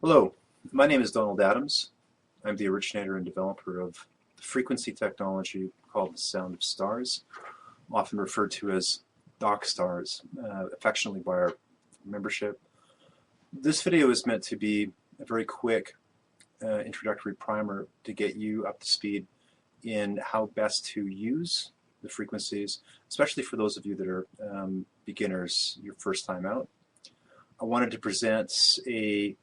Hello, my name is Donald Adams. I'm the originator and developer of the frequency technology called the Sound of Stars, often referred to as Doc Stars, affectionately by our membership. This video is meant to be a very quick introductory primer to get you up to speed in how best to use the frequencies, especially for those of you that are beginners, your first time out. I wanted to present a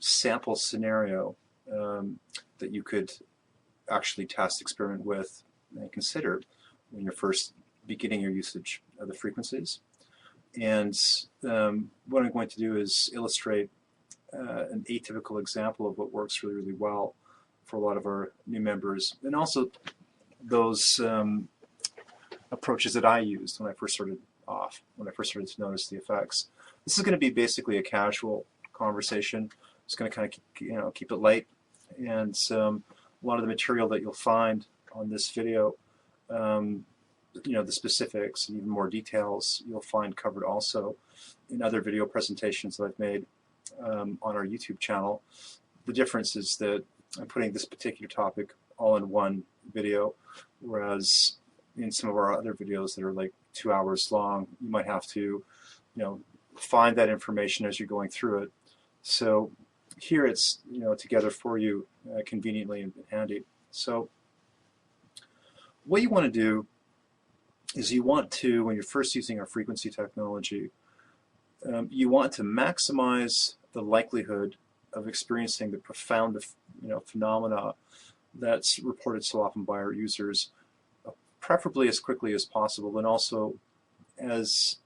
sample scenario that you could actually test, experiment with, and consider when you're first beginning your usage of the frequencies. And what I'm going to do is illustrate an atypical example of what works really, really well for a lot of our new members, and also those approaches that I used when I first started off, when I first started to notice the effects. This is going to be basically a casual conversation. It's going to kind of keep it light, and a lot of the material that you'll find on this video, the specifics and even more details, you'll find covered also in other video presentations that I've made on our YouTube channel. The difference is that I'm putting this particular topic all in one video, whereas in some of our other videos that are like 2 hours long, you might have to, find that information as you're going through it. So here it's together for you conveniently and handy. So what you want to do is you want to, when you're first using our frequency technology, you want to maximize the likelihood of experiencing the profound phenomena that's reported so often by our users, preferably as quickly as possible, and also as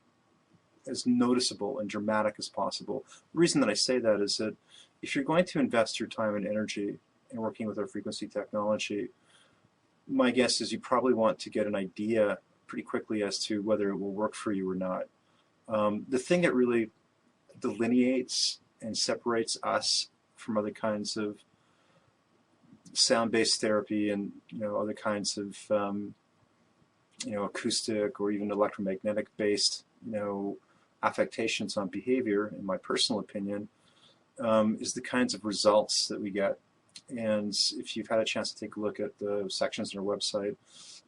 noticeable and dramatic as possible. The reason that I say that is that if you're going to invest your time and energy in working with our frequency technology, my guess is you probably want to get an idea pretty quickly as to whether it will work for you or not. The thing that really delineates and separates us from other kinds of sound-based therapy and other kinds of acoustic or even electromagnetic-based affectations on behavior, in my personal opinion, is the kinds of results that we get. And if you've had a chance to take a look at the sections on our website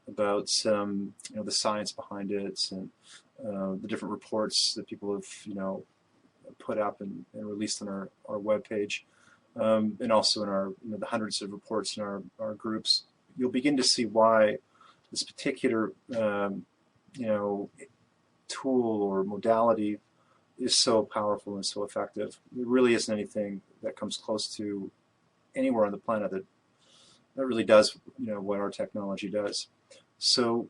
about the science behind it and the different reports that people have put up and released on our webpage, and also in our the hundreds of reports in our groups, you'll begin to see why this particular tool or modality is so powerful and so effective. There really isn't anything that comes close to anywhere on the planet that really does what our technology does. So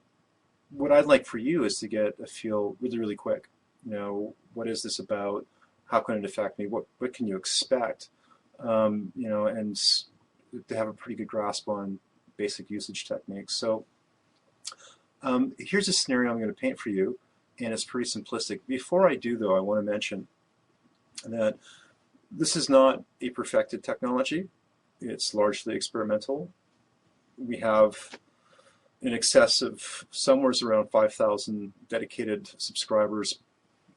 what I'd like for you is to get a feel really, really quick. What is this about? How can it affect me? What can you expect? And to have a pretty good grasp on basic usage techniques. So here's a scenario I'm going to paint for you, and it's pretty simplistic. Before I do, though, I want to mention that this is not a perfected technology. It's largely experimental. We have in excess of somewhere around 5,000 dedicated subscribers,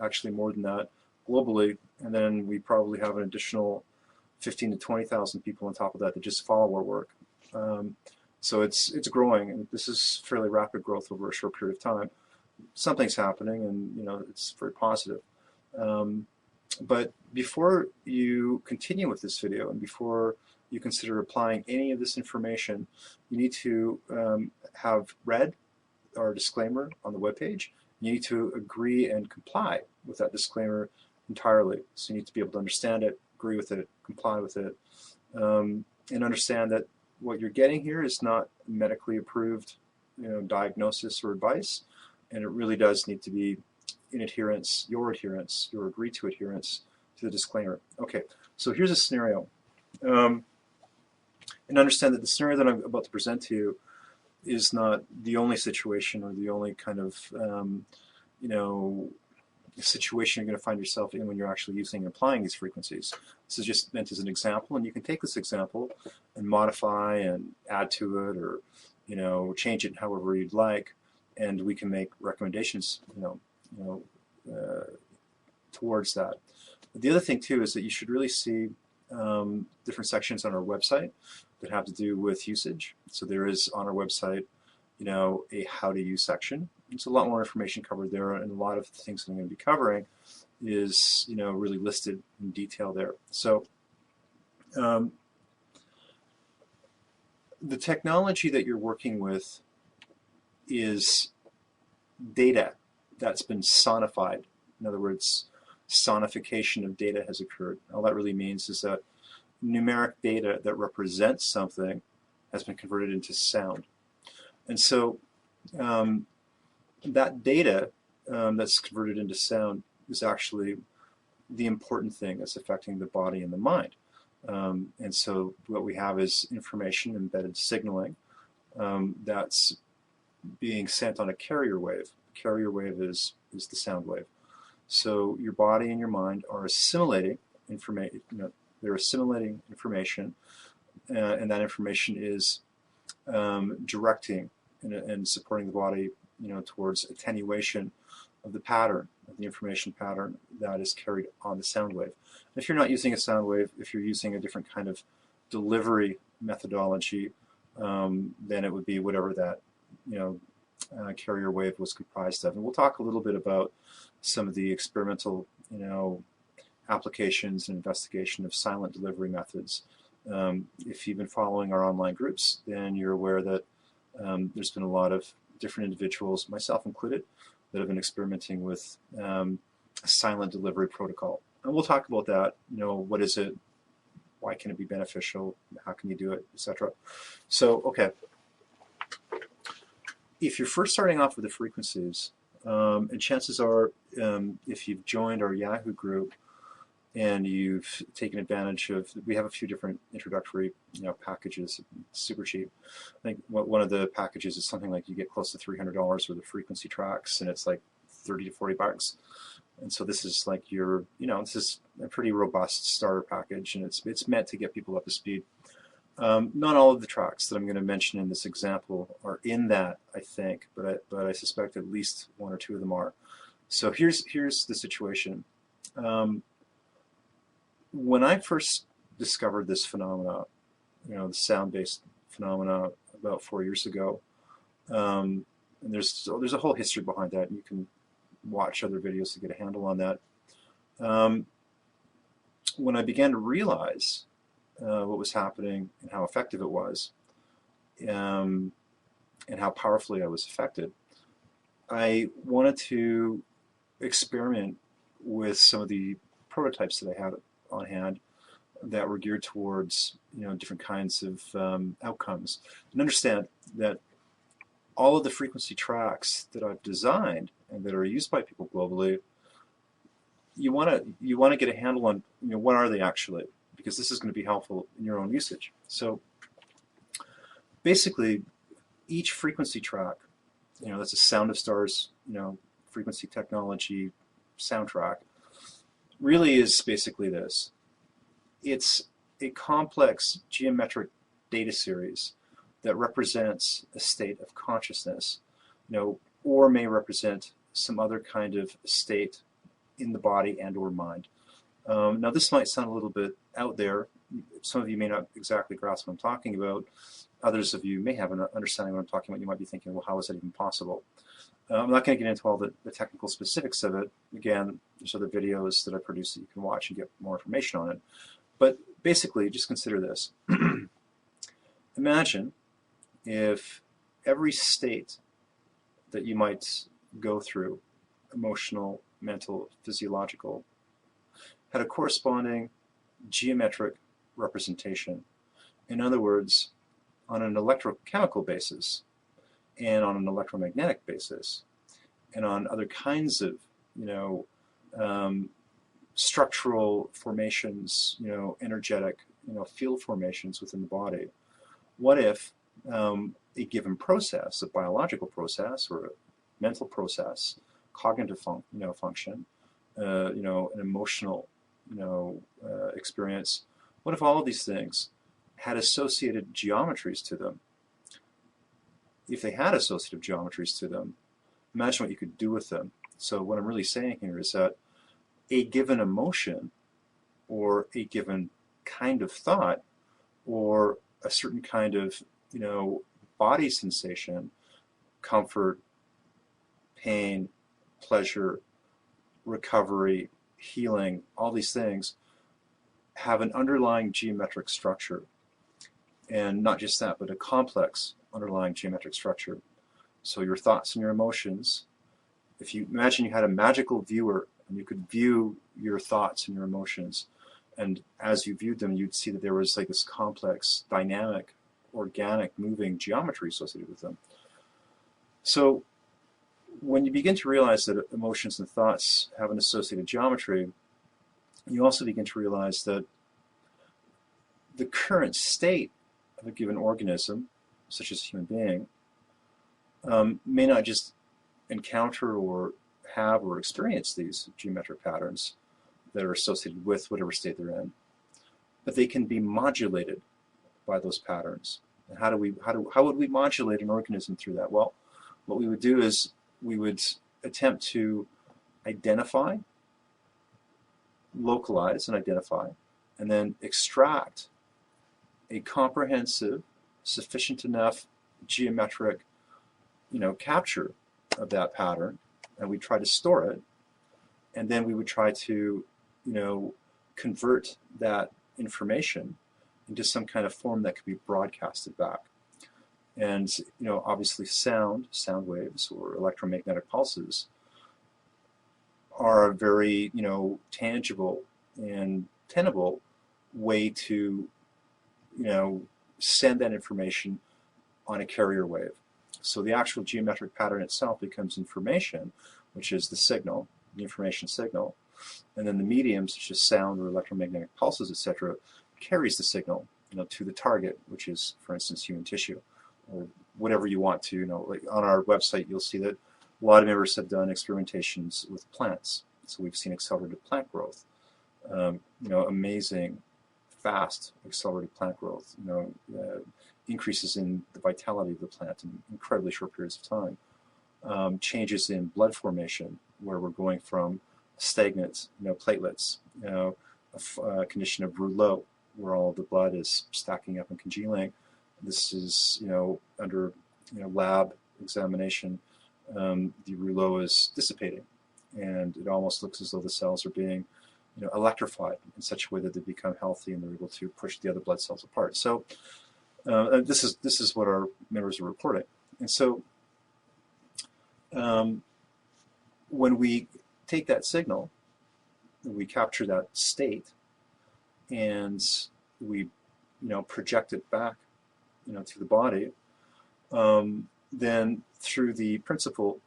actually more than that, globally, and then we probably have an additional 15 to 20,000 people on top of that just follow our work. So it's growing, and this is fairly rapid growth over a short period of time. Something's happening, and it's very positive. But before you continue with this video, and before you consider applying any of this information, you need to have read our disclaimer on the webpage. You need to agree and comply with that disclaimer entirely. So you need to be able to understand it, agree with it, comply with it, and understand that what you're getting here is not medically approved diagnosis or advice, and it really does need to be in adherence, your agreed to adherence to the disclaimer. Okay, so here's a scenario. And understand that the scenario that I'm about to present to you is not the only situation or the only kind of situation you're going to find yourself in when you're actually using and applying these frequencies. This is just meant as an example, and you can take this example and modify and add to it, or change it however you'd like, and we can make recommendations towards that. But the other thing too is that you should really see different sections on our website that have to do with usage. So there is on our website, a how to use section. It's a lot more information covered there, and a lot of the things that I'm going to be covering is, really listed in detail there. So the technology that you're working with is data that's been sonified. In other words, sonification of data has occurred. All that really means is that numeric data that represents something has been converted into sound. And so that data that's converted into sound is actually the important thing that's affecting the body and the mind. And so what we have is information, embedded signaling, that's being sent on a carrier wave. A carrier wave is the sound wave. So your body and your mind are assimilating information. They're assimilating information, and that information is directing and supporting the body, towards attenuation of the pattern, of the information pattern that is carried on the sound wave. And if you're not using a sound wave, if you're using a different kind of delivery methodology, then it would be whatever that carrier wave was comprised of. And we'll talk a little bit about some of the experimental applications and investigation of silent delivery methods. If you've been following our online groups, then you're aware that there's been a lot of different individuals, myself included, that have been experimenting with a silent delivery protocol. And we'll talk about that. What is it? Why can it be beneficial? How can you do it, etc. So, okay. If you're first starting off with the frequencies, and chances are, if you've joined our Yahoo group and you've taken advantage of, we have a few different introductory packages, super cheap. I think one of the packages is something like you get close to $300 worth of frequency tracks, and it's like 30 to 40 bucks. And so this is like your, this is a pretty robust starter package, and it's meant to get people up to speed. Not all of the tracks that I'm going to mention in this example are in that, I think, but I suspect at least one or two of them are. So here's the situation. When I first discovered this phenomena, the sound-based phenomena about 4 years ago, and there's a whole history behind that, and you can watch other videos to get a handle on that. When I began to realize what was happening and how effective it was, and how powerfully I was affected, I wanted to experiment with some of the prototypes that I had on hand that were geared towards different kinds of outcomes, and understand that all of the frequency tracks that I've designed and that are used by people globally, you want to get a handle on what are they actually, because this is going to be helpful in your own usage. So basically, each frequency track, that's a Sound of Stars, frequency technology soundtrack, really is basically this. It's a complex geometric data series that represents a state of consciousness, or may represent some other kind of state in the body and or mind. Now this might sound a little bit out there. Some of you may not exactly grasp what I'm talking about. Others of you may have an understanding of what I'm talking about. You might be thinking, well, how is that even possible? I'm not going to get into all the technical specifics of it. Again, there's other videos that I produce that you can watch and get more information on it. But basically, just consider this. Imagine if every state that you might go through, emotional, mental, physiological, had a corresponding geometric representation. In other words, on an electrochemical basis, and on an electromagnetic basis, and on other kinds of, structural formations, energetic, field formations within the body. What if a given process, a biological process or a mental process, cognitive function, an emotional, experience, what if all of these things had associated geometries to them? If they had associative geometries to them, imagine what you could do with them. So what I'm really saying here is that a given emotion or a given kind of thought or a certain kind of, body sensation, comfort, pain, pleasure, recovery, healing, all these things have an underlying geometric structure. And not just that, but a complex underlying geometric structure. So your thoughts and your emotions, if you imagine you had a magical viewer and you could view your thoughts and your emotions, and as you viewed them, you'd see that there was like this complex, dynamic, organic, moving geometry associated with them. So when you begin to realize that emotions and thoughts have an associated geometry, you also begin to realize that the current state of a given organism, such as a human being, may not just encounter or have or experience these geometric patterns that are associated with whatever state they're in, but they can be modulated by those patterns. And how would we modulate an organism through that? Well, what we would do is we would attempt to identify, localize and identify, and then extract a comprehensive, sufficient enough geometric, capture of that pattern, and we try to store it, and then we would try to, convert that information into some kind of form that could be broadcasted back. And, obviously sound waves or electromagnetic pulses are a very, tangible and tenable way to, send that information on a carrier wave. So the actual geometric pattern itself becomes information, which is the signal, the information signal, and then the medium, such as sound or electromagnetic pulses, etc., carries the signal, to the target, which is, for instance, human tissue, or whatever you want to. Like on our website, you'll see that a lot of members have done experimentations with plants. So we've seen accelerated plant growth, amazing, fast accelerated plant growth, increases in the vitality of the plant in incredibly short periods of time, changes in blood formation, where we're going from stagnant, platelets, a condition of rouleau, where all the blood is stacking up and congealing. This is, under, lab examination, the rouleau is dissipating, and it almost looks as though the cells are being, electrified in such a way that they become healthy and they're able to push the other blood cells apart. So this is what our members are reporting. And so when we take that signal, we capture that state, and we, project it back, to the body, then through the principle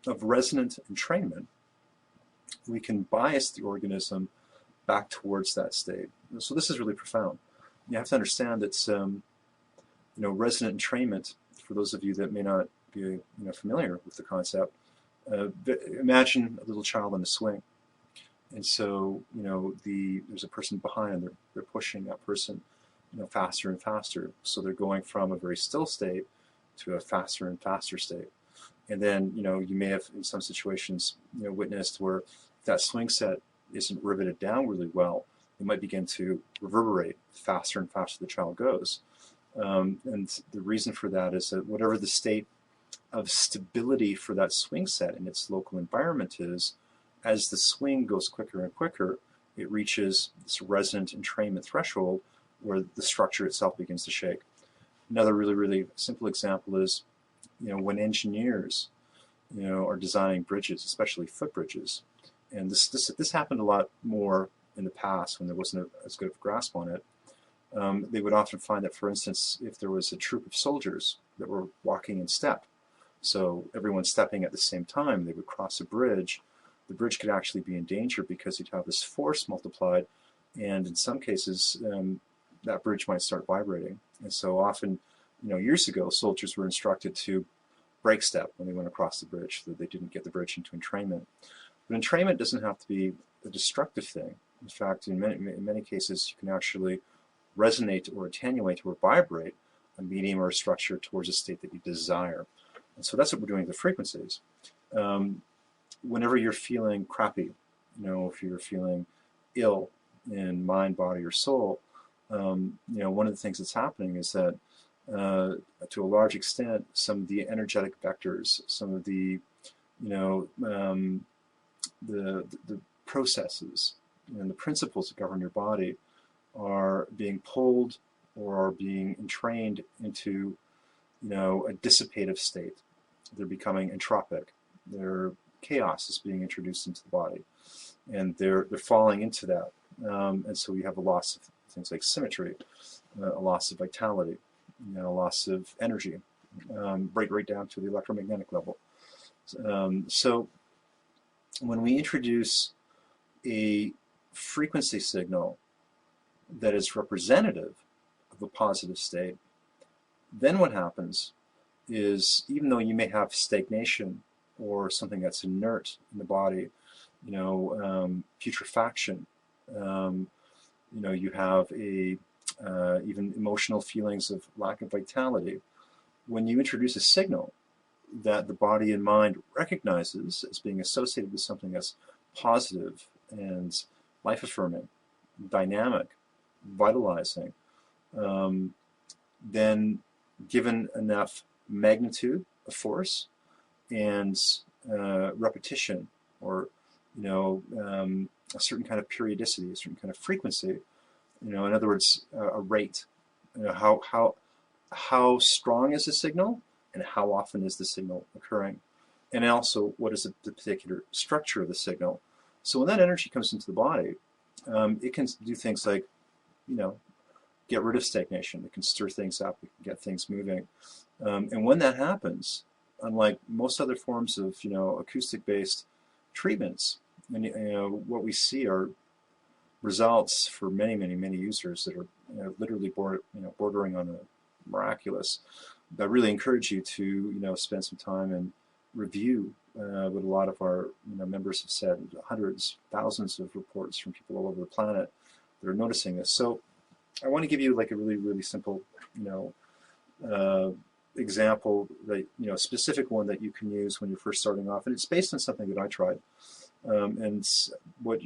of resonant entrainment, we can bias the organism back towards that state. So this is really profound. You have to understand that, resonant entrainment, for those of you that may not be, familiar with the concept, imagine a little child on a swing. And so, there's a person behind, and they're pushing that person, faster and faster. So they're going from a very still state to a faster and faster state. And then, you may have, in some situations, witnessed where that swing set isn't riveted down really well. It might begin to reverberate faster and faster the child goes. And the reason for that is that whatever the state of stability for that swing set in its local environment is, as the swing goes quicker and quicker, it reaches this resonant entrainment threshold where the structure itself begins to shake. Another really, really simple example is, when engineers, are designing bridges, especially footbridges, and this happened a lot more in the past when there wasn't as good of a grasp on it. They would often find that, for instance, if there was a troop of soldiers that were walking in step, so everyone stepping at the same time, they would cross a bridge, the bridge could actually be in danger because you'd have this force multiplied, and in some cases, that bridge might start vibrating. And so often, years ago, soldiers were instructed to break step when they went across the bridge so that they didn't get the bridge into entrainment. But entrainment doesn't have to be a destructive thing. In fact, in many cases, you can actually resonate or attenuate or vibrate a medium or a structure towards a state that you desire. And so that's what we're doing with the frequencies. Whenever you're feeling crappy, if you're feeling ill, in mind, body, or soul, one of the things that's happening is that to a large extent, some of the energetic vectors, some of the, the processes and the principles that govern your body are being pulled or are being entrained into, a dissipative state. They're becoming entropic. Their chaos is being introduced into the body, and they're falling into that. And so you have a loss of things like symmetry, a loss of vitality, a loss of energy, right down to the electromagnetic level. So when we introduce a frequency signal that is representative of a positive state, then what happens is, even though you may have stagnation or something that's inert in the body, putrefaction, you have even emotional feelings of lack of vitality. When you introduce a signal that the body and mind recognizes as being associated with something that's positive and life-affirming, dynamic, vitalizing, then given enough magnitude of force and repetition, or a certain kind of periodicity, a certain kind of frequency, in other words, a rate, how strong is the signal and how often is the signal occurring, and also what is the particular structure of the signal. So when that energy comes into the body, it can do things like, get rid of stagnation. It can stir things up. It can get things moving. And when that happens, unlike most other forms of, acoustic-based treatments, and what we see are results for many, many, many users that are literally bordering on a miraculous. I really encourage you to spend some time and review what a lot of our members have said. Hundreds, thousands of reports from people all over the planet that are noticing this. So I want to give you like a really, really simple example, that specific one that you can use when you're first starting off, and it's based on something that I tried. And what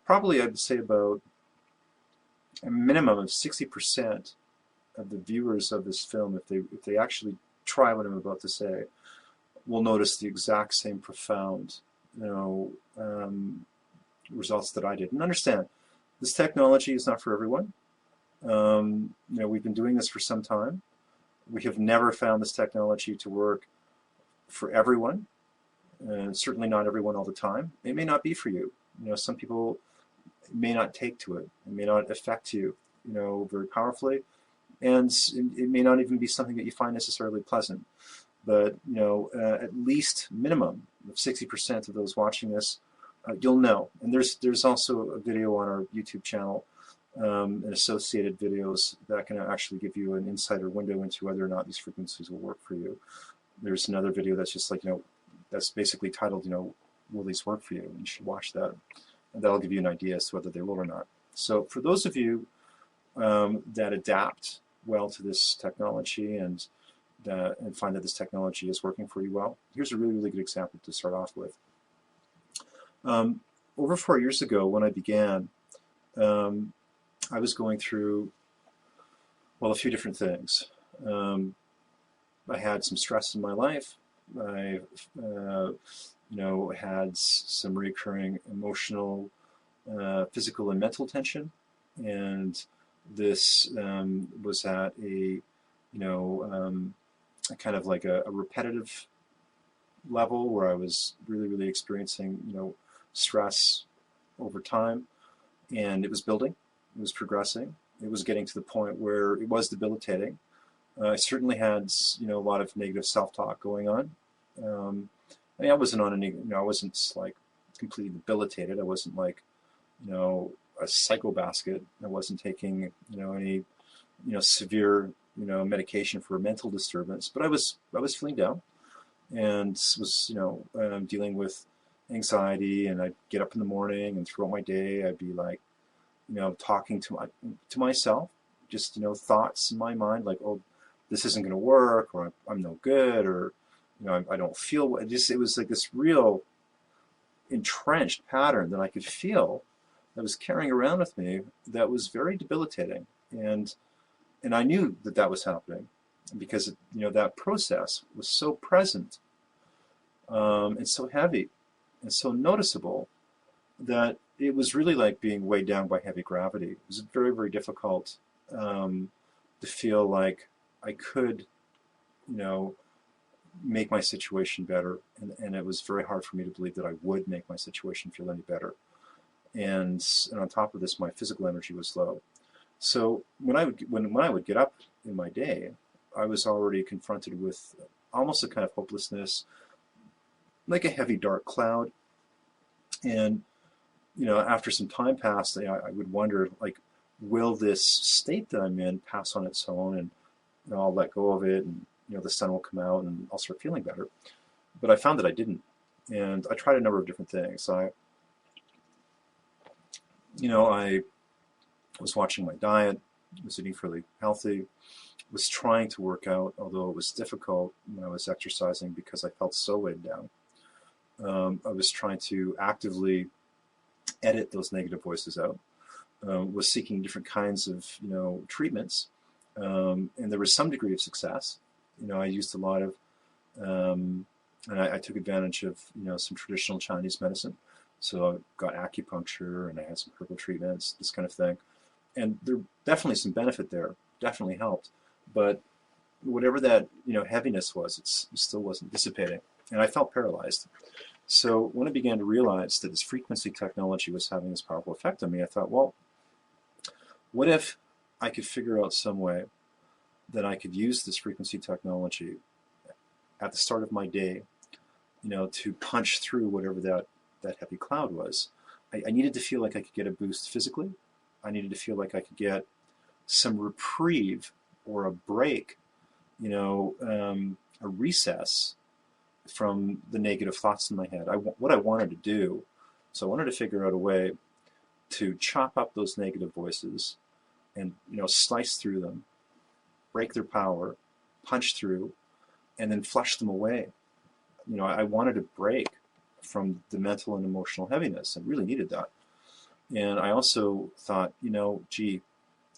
probably I'd say about a minimum of 60% of the viewers of this film, if they actually try what I'm about to say, will notice the exact same profound results that I did. And understand, this technology is not for everyone. We've been doing this for some time. We have never found this technology to work for everyone, and certainly not everyone all the time. It may not be for you. Some people may not take to it. It may not affect you, very powerfully, and it may not even be something that you find necessarily pleasant. But at least minimum of 60% of those watching this, you'll know. And there's also a video on our YouTube channel, and associated videos that can actually give you an insider window into whether or not these frequencies will work for you. There's another video that's just like, that's basically titled, will these work for you? And you should watch that. And that'll give you an idea as to whether they will or not. So for those of you that adapt well to this technology and find that this technology is working for you well, here's a really, really good example to start off with. Over 4 years ago, when I began, I was going through, well, a few different things. I had some stress in my life. I, had some recurring emotional, physical, and mental tension, and this was at a, kind of like a repetitive level where I was really, really experiencing, stress over time, and it was building. It was progressing. It was getting to the point where it was debilitating. I certainly had, a lot of negative self-talk going on. I wasn't on any, I wasn't like completely debilitated. I wasn't like, a psycho basket. I wasn't taking, any, severe, medication for a mental disturbance. But I was feeling down, and was, dealing with anxiety. And I'd get up in the morning, and throughout my day, I'd be like, talking to myself, just, thoughts in my mind like, oh, this isn't going to work, or I'm no good, or, I don't feel well. It was like this real entrenched pattern that I could feel I was carrying around with me that was very debilitating, and I knew that that was happening because that process was so present, and so heavy and so noticeable that it was really like being weighed down by heavy gravity. It was very, very difficult to feel like I could, make my situation better, and it was very hard for me to believe that I would make my situation feel any better. And on top of this, my physical energy was low. So when I would get up in my day, I was already confronted with almost a kind of hopelessness, like a heavy dark cloud. And after some time passed, I would wonder, like, will this state that I'm in pass on its own, and I'll let go of it, and the sun will come out, and I'll start feeling better. But I found that I didn't, and I tried a number of different things. I was watching my diet, was eating fairly healthy, was trying to work out, although it was difficult when I was exercising because I felt so weighed down. I was trying to actively edit those negative voices out, was seeking different kinds of treatments, and there was some degree of success. I used a lot of, and I took advantage of some traditional Chinese medicine. So I got acupuncture, and I had some herbal treatments, this kind of thing, and there definitely some benefit there, definitely helped. But whatever that heaviness was, it still wasn't dissipating, and I felt paralyzed. So when I began to realize that this frequency technology was having this powerful effect on me, I thought, well, what if I could figure out some way that I could use this frequency technology at the start of my day, to punch through whatever that heavy cloud was. I needed to feel like I could get a boost physically. I needed to feel like I could get some reprieve or a break, a recess from the negative thoughts in my head. What I wanted to do, so I wanted to figure out a way to chop up those negative voices and slice through them, break their power, punch through, and then flush them away. I wanted to break from the mental and emotional heaviness. I really needed that. And I also thought, gee,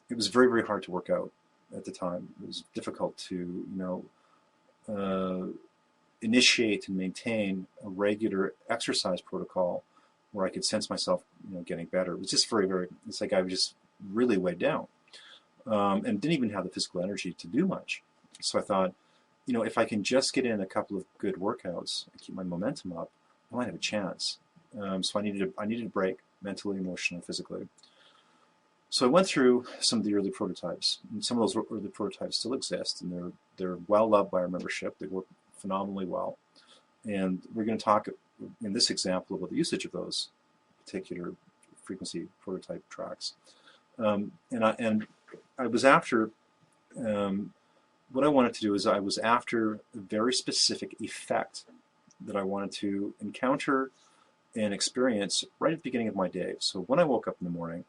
it was very, very hard to work out at the time. It was difficult to, initiate and maintain a regular exercise protocol where I could sense myself, getting better. It was just very, very, it's like I was just really weighed down, and didn't even have the physical energy to do much. So I thought, if I can just get in a couple of good workouts and keep my momentum up, I might have a chance. So I needed a break, mentally, emotionally, physically. So I went through some of the early prototypes, and some of those early prototypes still exist, and they're well loved by our membership. They work phenomenally well, and we're going to talk in this example about the usage of those particular frequency prototype tracks. And I was after. What I wanted to do is I was after a very specific effect that I wanted to encounter and experience right at the beginning of my day. So when I woke up in the morning,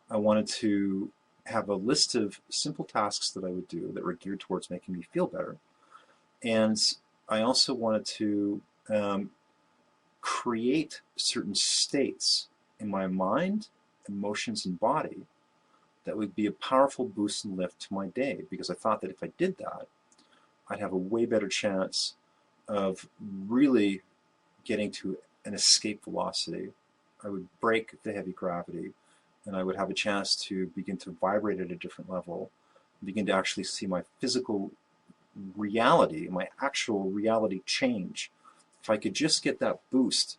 I wanted to have a list of simple tasks that I would do that were geared towards making me feel better. And I also wanted to create certain states in my mind, emotions, and body that would be a powerful boost and lift to my day, because I thought that if I did that, I'd have a way better chance of really getting to an escape velocity. I would break the heavy gravity, and I would have a chance to begin to vibrate at a different level, begin to actually see my physical reality, my actual reality change, if I could just get that boost.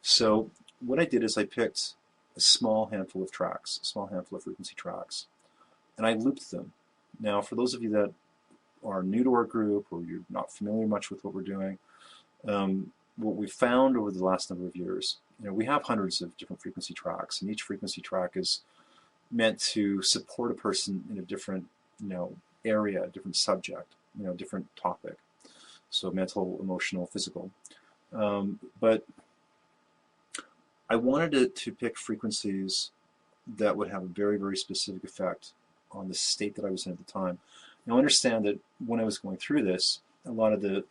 So what I did is I picked a small handful of tracks, a small handful of frequency tracks, and I looped them. Now, for those of you that are new to our group, or you're not familiar much with what we're doing, what we've found over the last number of years, we have hundreds of different frequency tracks, and each frequency track is meant to support a person in a different, area, a different subject, different topic. So mental, emotional, physical. But I wanted to pick frequencies that would have a very, very specific effect on the state that I was in at the time. Now, understand that when I was going through this, a lot of the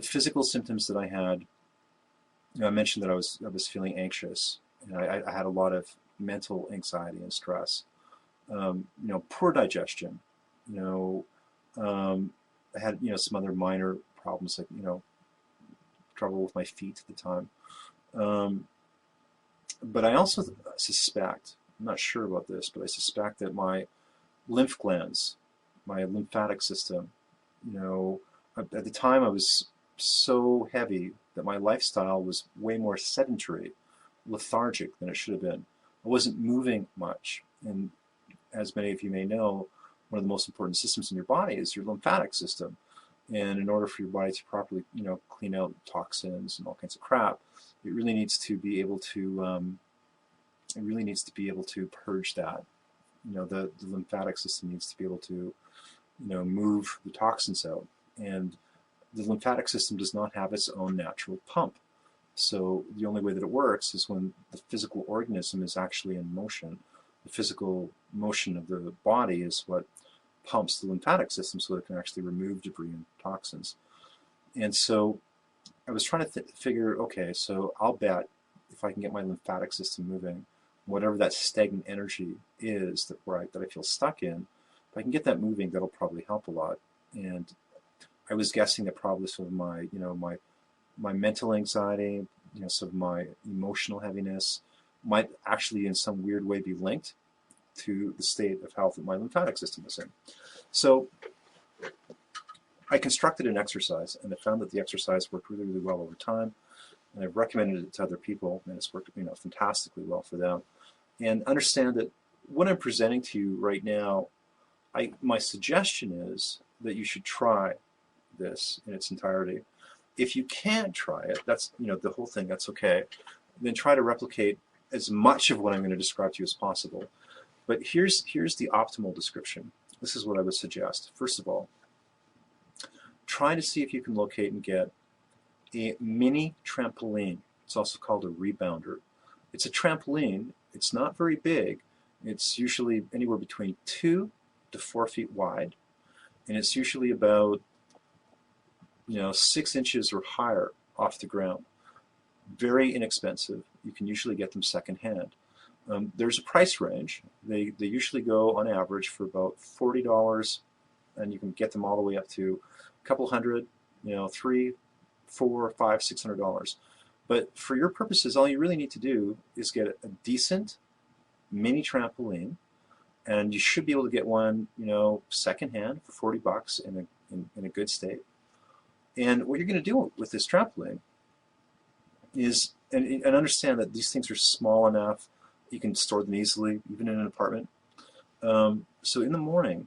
physical symptoms that I had I mentioned that I was feeling anxious, and I had a lot of mental anxiety and stress. Poor digestion. You know, I had some other minor problems like trouble with my feet at the time. Um, but I also suspect, I'm not sure about this, but I suspect that my lymph glands, my lymphatic system, at the time I was so heavy that my lifestyle was way more sedentary, lethargic than it should have been. I wasn't moving much. And as many of you may know, one of the most important systems in your body is your lymphatic system. And in order for your body to properly, clean out toxins and all kinds of crap, it really needs to be able to, purge that. The lymphatic system needs to be able to, move the toxins out. And the lymphatic system does not have its own natural pump. So the only way that it works is when the physical organism is actually in motion. The physical motion of the body is what pumps the lymphatic system so that it can actually remove debris and toxins. And so I was trying to figure, okay, so I'll bet if I can get my lymphatic system moving, whatever that stagnant energy is that I feel stuck in, if I can get that moving, that'll probably help a lot. And I was guessing that probably some of my mental anxiety, some of my emotional heaviness might actually in some weird way be linked to the state of health that my lymphatic system is in. So I constructed an exercise, and I found that the exercise worked really, really well over time. And I've recommended it to other people, and it's worked fantastically well for them. And understand that what I'm presenting to you right now, my suggestion is that you should try this in its entirety. If you can't try it, that's the whole thing, that's okay. Then try to replicate as much of what I'm going to describe to you as possible. But here's the optimal description. This is what I would suggest. First of all, try to see if you can locate and get a mini trampoline. It's also called a rebounder. It's a trampoline. It's not very big. It's usually anywhere between 2 to 4 feet wide, and it's usually about 6 inches or higher off the ground. Very inexpensive. You can usually get them secondhand. There's a price range. They usually go on average for about $40, and you can get them all the way up to a couple hundred, $300, $400, $500, $600. But for your purposes, all you really need to do is get a decent mini trampoline, and you should be able to get one, secondhand for $40 in a good state. And what you're going to do with this trampoline is, and understand that these things are small enough, you can store them easily, even in an apartment. So in the morning,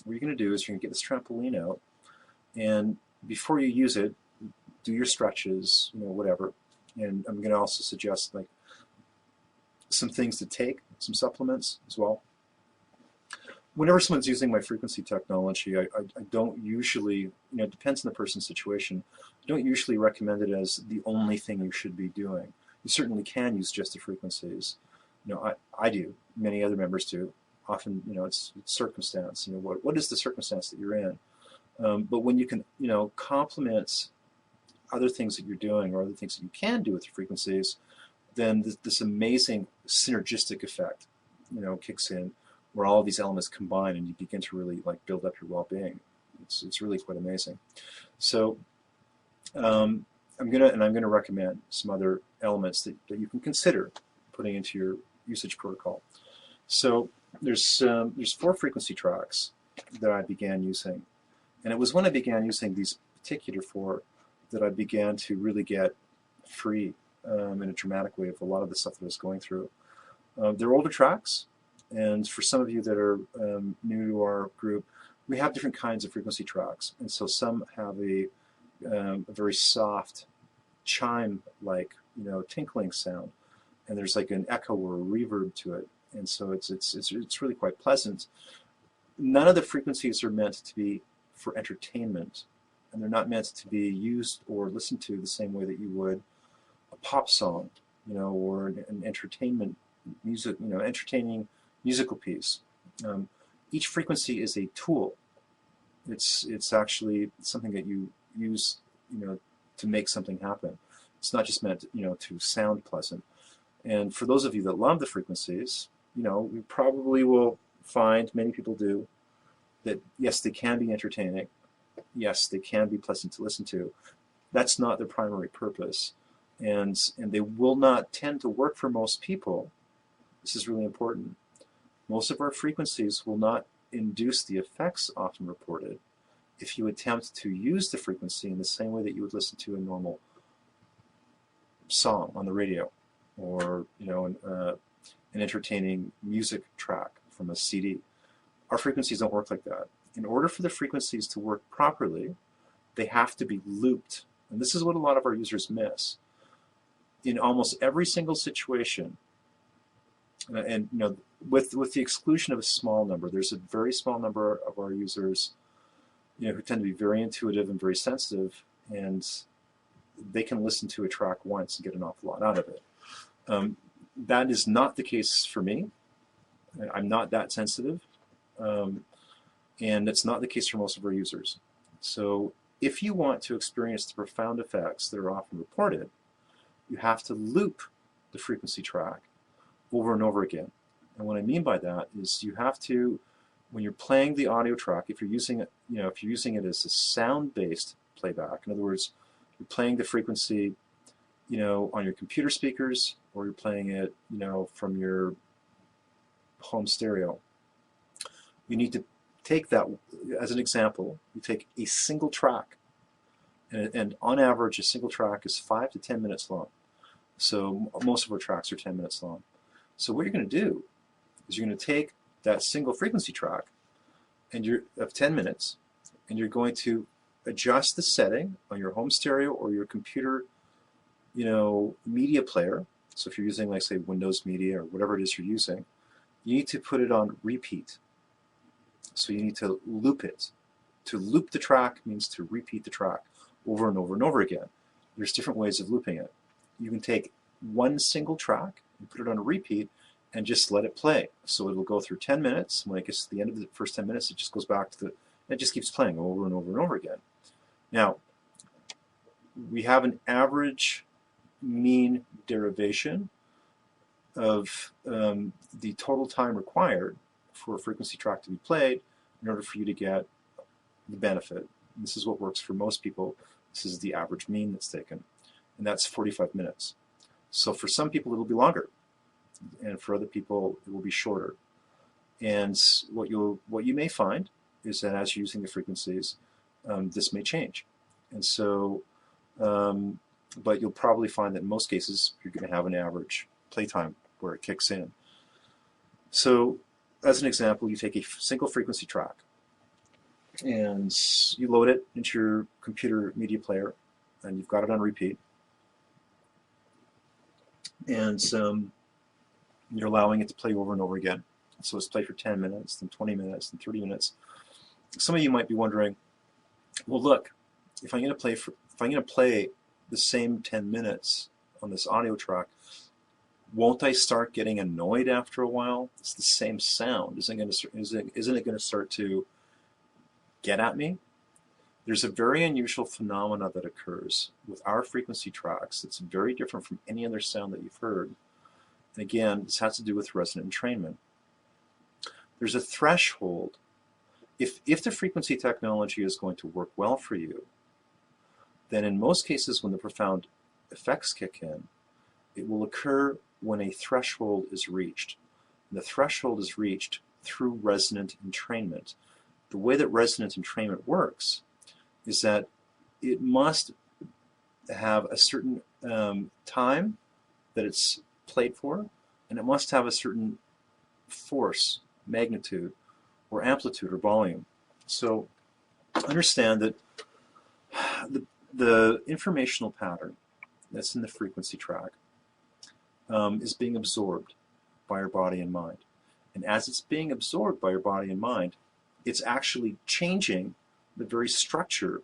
what you're going to do is you're going to get this trampoline out, and before you use it, do your stretches, whatever. And I'm going to also suggest like some things to take, some supplements as well. Whenever someone's using my frequency technology, I don't usually, it depends on the person's situation, I don't usually recommend it as the only thing you should be doing. You certainly can use just the frequencies. I do, many other members do. Often, it's circumstance. What is the circumstance that you're in? But when you can, complement other things that you're doing or other things that you can do with the frequencies, then this amazing synergistic effect, kicks in, where all of these elements combine and you begin to really build up your well-being. It's really quite amazing. So I'm gonna recommend some other elements that you can consider putting into your usage protocol. So there's 4 frequency tracks that I began using, and it was when I began using these particular 4 that I began to really get free in a dramatic way of a lot of the stuff that I was going through. They're older tracks, and for some of you that are new to our group, we have different kinds of frequency tracks, and so some have a very soft chime-like, tinkling sound, and there's like an echo or a reverb to it, and so it's really quite pleasant. None of the frequencies are meant to be for entertainment, and they're not meant to be used or listened to the same way that you would a pop song, or an entertainment music, entertaining musical piece. Each frequency is a tool. It's actually something that you use, to make something happen. It's not just meant, to sound pleasant. And for those of you that love the frequencies, we probably will find, many people do, that yes, they can be entertaining. Yes, they can be pleasant to listen to. That's not their primary purpose. And they will not tend to work for most people. This is really important. Most of our frequencies will not induce the effects often reported if you attempt to use the frequency in the same way that you would listen to a normal song on the radio, or an entertaining music track from a CD. Our frequencies don't work like that. In order for the frequencies to work properly, they have to be looped. And this is what a lot of our users miss. In almost every single situation, and with the exclusion of a small number, there's a very small number of our users who tend to be very intuitive and very sensitive, and they can listen to a track once and get an awful lot out of it. That is not the case for me. I'm not that sensitive, and it's not the case for most of our users. So if you want to experience the profound effects that are often reported, you have to loop the frequency track over and over again. And what I mean by that is you have to, when you're playing the audio track, if you're using it, if you're using it as a sound-based playback, in other words, you're playing the frequency, on your computer speakers, or you're playing it, from your home stereo. You need to take that as an example. You take a single track, and on average, a single track is 5 to 10 minutes long. So most of our tracks are 10 minutes long. So what you're going to do is you're going to take that single frequency track, and you're of 10 minutes, and you're going to adjust the setting on your home stereo or your computer, media player. So if you're using, like, say, Windows Media or whatever it is you're using, you need to put it on repeat. So you need to loop it. To loop the track means to repeat the track over and over and over again. There's different ways of looping it. You can take one single track and put it on a repeat and just let it play. So it'll go through 10 minutes. When it gets to the end of the first 10 minutes, it just goes back to it just keeps playing over and over and over again. Now, we have an average mean derivation of the total time required for a frequency track to be played in order for you to get the benefit. And this is what works for most people. This is the average mean that's taken, and that's 45 minutes. So for some people it'll be longer, and for other people it will be shorter. And what you may find is that as you're using the frequencies, this may change. And so, but you'll probably find that in most cases you're going to have an average playtime where it kicks in. So, as an example, you take a single frequency track and you load it into your computer media player, and you've got it on repeat. And you're allowing it to play over and over again. So it's played for 10 minutes, then 20 minutes, then 30 minutes. Some of you might be wondering, well, look, if I'm going to play the same 10 minutes on this audio track, won't I start getting annoyed after a while? It's the same sound. Isn't it going to start to get at me? There's a very unusual phenomena that occurs with our frequency tracks that's very different from any other sound that you've heard. And again, this has to do with resonant entrainment. There's a threshold. If the frequency technology is going to work well for you, then in most cases when the profound effects kick in, it will occur when a threshold is reached. And the threshold is reached through resonant entrainment. The way that resonant entrainment works is that it must have a certain time that it's played for, and it must have a certain force, magnitude, or amplitude or volume. So understand that the informational pattern that's in the frequency track is being absorbed by your body and mind. And as it's being absorbed by your body and mind, it's actually changing the very structure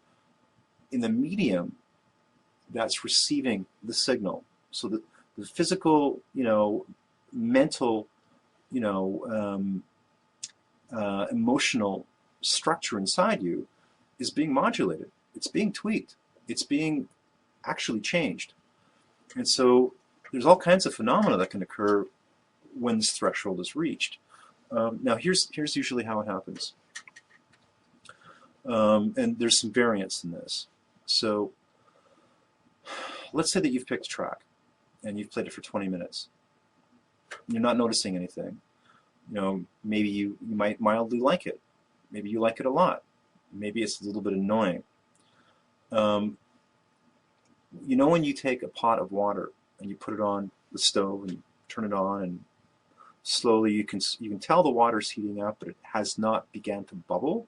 in the medium that's receiving the signal. So that the physical, mental, emotional structure inside you is being modulated. It's being tweaked. It's being actually changed. And so there's all kinds of phenomena that can occur when this threshold is reached. Now here's usually how it happens. And there's some variance in this. So let's say that you've picked a track and you've played it for 20 minutes. You're not noticing anything. Maybe you might mildly like it. Maybe you like it a lot. Maybe it's a little bit annoying. When you take a pot of water and you put it on the stove and you turn it on, and slowly you can tell the water's heating up, but it has not began to bubble.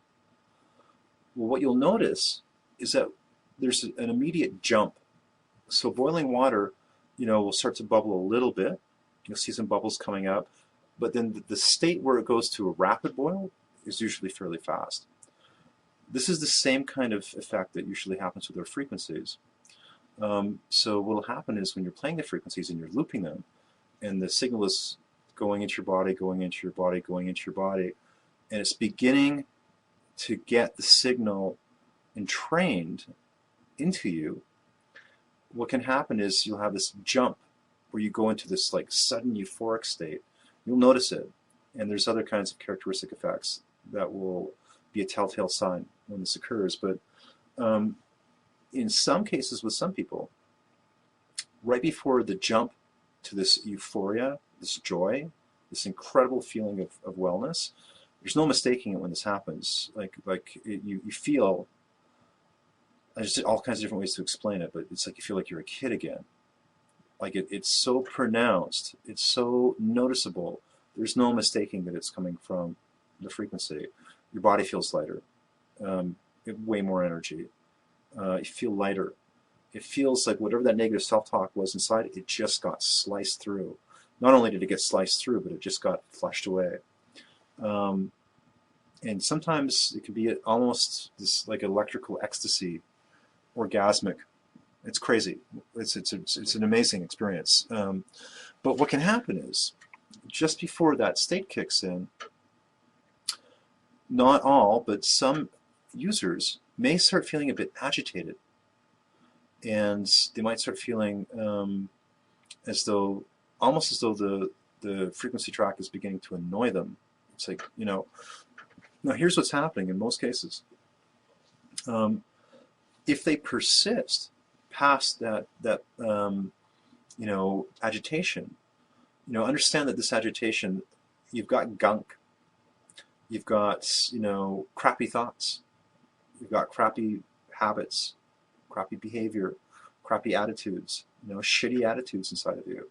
Well, what you'll notice is that there's an immediate jump. So boiling water, will start to bubble a little bit. You'll see some bubbles coming up, but then the state where it goes to a rapid boil is usually fairly fast. This is the same kind of effect that usually happens with our frequencies. So what will happen is when you're playing the frequencies and you're looping them, and the signal is going into your body, going into your body, going into your body, and it's beginning to get the signal entrained into you, what can happen is you'll have this jump where you go into this like sudden euphoric state. You'll notice it, and there's other kinds of characteristic effects that will be a telltale sign when this occurs. But in some cases with some people, right before the jump to this euphoria, this joy, this incredible feeling of wellness, there's no mistaking it when this happens. You feel, there's all kinds of different ways to explain it, but it's like you feel like you're a kid again. Like it's so pronounced, it's so noticeable. There's no mistaking that it's coming from the frequency. Your body feels lighter, way more energy. You feel lighter. It feels like whatever that negative self-talk was inside, it just got sliced through. Not only did it get sliced through, but it just got flushed away. And sometimes it can be almost this like electrical ecstasy, orgasmic. It's crazy. It's an amazing experience. But what can happen is, just before that state kicks in, not all, but some users may start feeling a bit agitated. And they might start feeling almost as though the frequency track is beginning to annoy them. It's like, now here's what's happening in most cases. If they persist past that agitation, understand that this agitation, you've got gunk, you've got, crappy thoughts, you've got crappy habits, crappy behavior, crappy attitudes, shitty attitudes inside of you.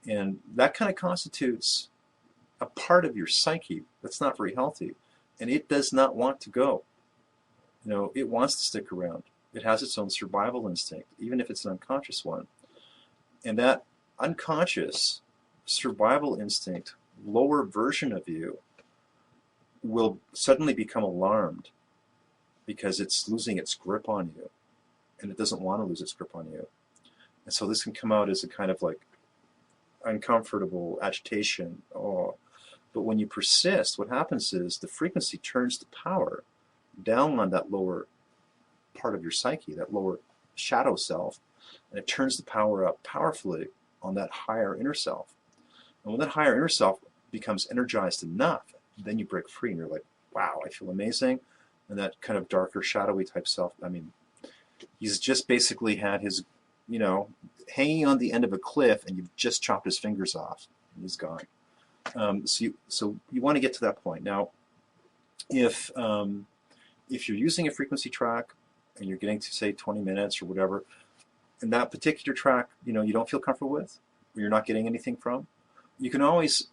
And that kind of constitutes a part of your psyche that's not very healthy. And it does not want to go. It wants to stick around. It has its own survival instinct, even if it's an unconscious one. And that unconscious survival instinct, lower version of you, will suddenly become alarmed because it's losing its grip on you. And it doesn't want to lose its grip on you. And so this can come out as a kind of like uncomfortable agitation. But when you persist, what happens is the frequency turns the power down on that lower part of your psyche, that lower shadow self, and it turns the power up powerfully on that higher inner self. And when that higher inner self becomes energized enough, then you break free and you're like, wow, I feel amazing. And that kind of darker, shadowy type self, he's just basically had his, hanging on the end of a cliff, and you've just chopped his fingers off and he's gone. So you want to get to that point. Now, if you're using a frequency track and you're getting to, say, 20 minutes or whatever, and that particular track, you don't feel comfortable with, or you're not getting anything from, you can always,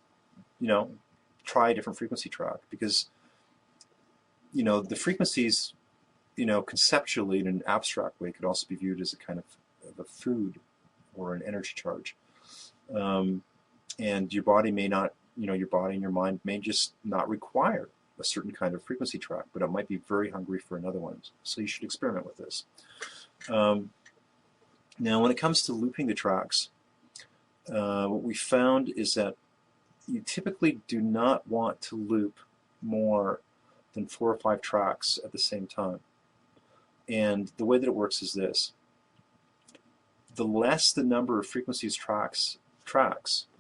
try a different frequency track, because, the frequencies, conceptually in an abstract way could also be viewed as a kind of a food or an energy charge. And your body may not, your body and your mind may just not require a certain kind of frequency track, but it might be very hungry for another one. So you should experiment with this. Now, when it comes to looping the tracks, what we found is that you typically do not want to loop more than 4 or 5 tracks at the same time. And the way that it works is this. the less the number of frequencies tracks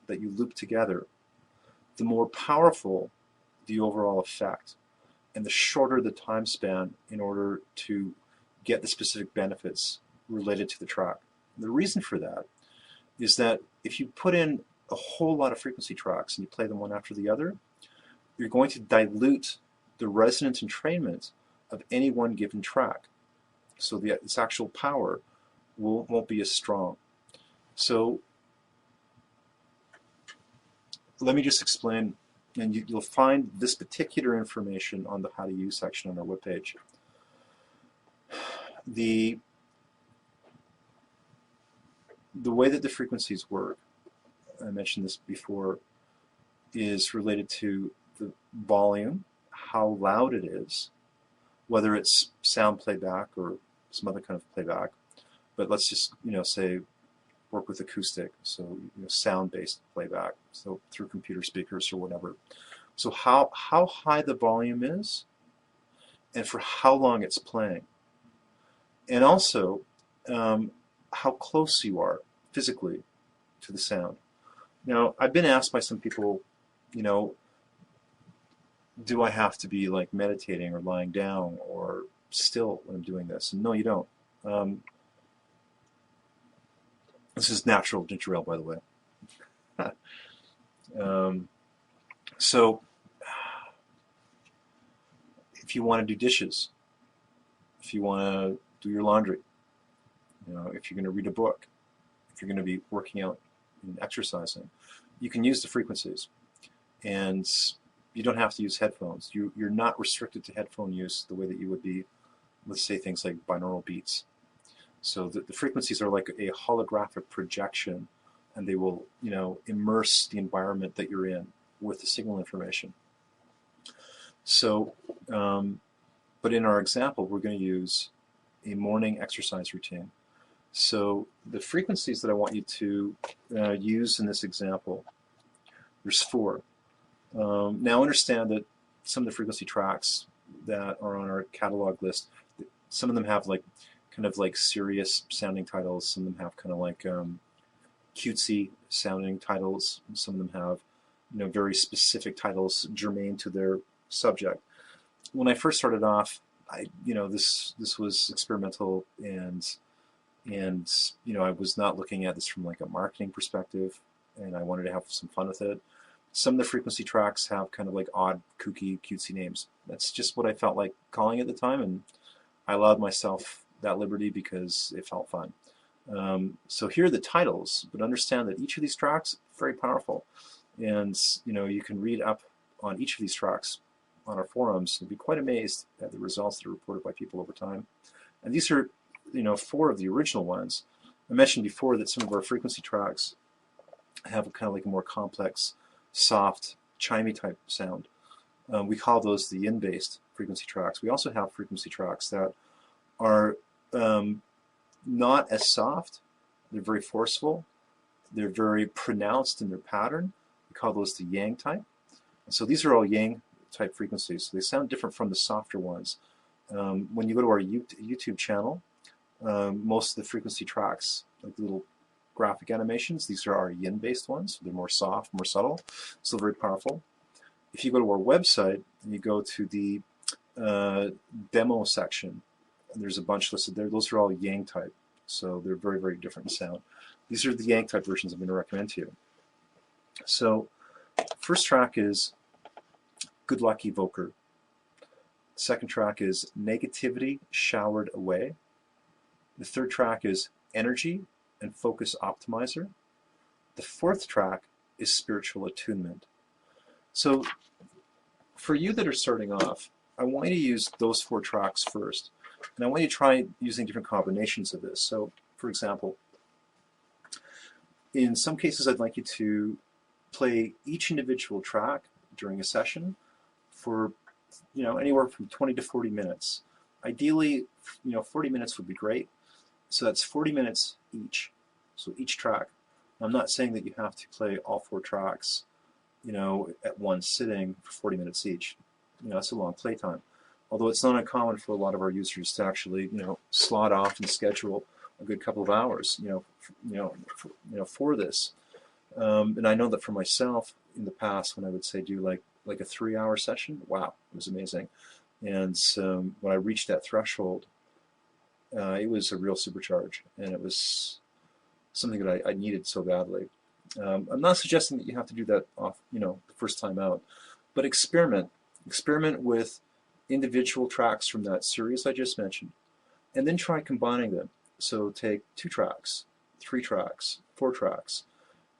that you loop together, the more powerful the overall effect, and the shorter the time span in order to get the specific benefits related to the track. The reason for that is that if you put in a whole lot of frequency tracks and you play them one after the other, you're going to dilute the resonance entrainment of any one given track. So its actual power won't be as strong. So let me just explain, and you'll find this particular information on the How to Use section on our webpage. The way that the frequencies work, I mentioned this before, is related to the volume, how loud it is, whether it's sound playback or some other kind of playback. But let's just, say work with acoustic, so sound-based playback, so through computer speakers or whatever. So how high the volume is, and for how long it's playing, and also how close you are physically to the sound. Now, I've been asked by some people, do I have to be like meditating or lying down or still when I'm doing this? And no, you don't. This is natural ginger ale, by the way. So, if you want to do dishes, if you want to do your laundry, if you're going to read a book, if you're going to be working out and exercising, you can use the frequencies. And you don't have to use headphones. You're not restricted to headphone use the way that you would be with, say, things like binaural beats. So the frequencies are like a holographic projection, and they will, immerse the environment that you're in with the signal information. So, but in our example, we're going to use a morning exercise routine. So the frequencies that I want you to use in this example, there's 4. Now understand that some of the frequency tracks that are on our catalog list, some of them have kind of serious sounding titles, some of them have kind of cutesy sounding titles, and some of them have very specific titles germane to their subject. When I first started off, this was experimental, and I was not looking at this from a marketing perspective, and I wanted to have some fun with it. Some of the frequency tracks have kind of odd, kooky, cutesy names. That's just what I felt like calling it at the time, and I allowed myself that liberty because it felt fun. So here are the titles, but understand that each of these tracks is very powerful. And you can read up on each of these tracks on our forums and be quite amazed at the results that are reported by people over time. And these are 4 of the original ones. I mentioned before that some of our frequency tracks have a kind of a more complex, soft, chimey type sound. We call those the yin-based frequency tracks. We also have frequency tracks that are not as soft. They're very forceful. They're very pronounced in their pattern. We call those the yang type. And so these are all yang type frequencies. So they sound different from the softer ones. When you go to our YouTube channel, most of the frequency tracks, like the little graphic animations, these are our yin-based ones. They're more soft, more subtle, still very powerful. If you go to our website and you go to the demo section, and there's a bunch listed there, those are all yang type. So they're very, very different in sound. These are the yang type versions I'm going to recommend to you. So first track is Good Luck Evoker. Second track is Negativity Showered Away. The third track is Energy and Focus Optimizer. The fourth track is Spiritual Attunement. So for you that are starting off, I want you to use those 4 tracks first. And I want you to try using different combinations of this. So for example, in some cases I'd like you to play each individual track during a session for anywhere from 20 to 40 minutes. Ideally, 40 minutes would be great. So that's 40 minutes each. So each track. I'm not saying that you have to play all 4 tracks, at one sitting for 40 minutes each. That's a long playtime. Although it's not uncommon for a lot of our users to actually, slot off and schedule a good couple of hours, for this. And I know that for myself in the past, when I would say do like a 3-hour session, wow, it was amazing. And when I reached that threshold, it was a real supercharge, and it was something that I needed so badly. I'm not suggesting that you have to do that the first time out, but experiment with individual tracks from that series I just mentioned, and then try combining them. So take 2 tracks, 3 tracks, 4 tracks,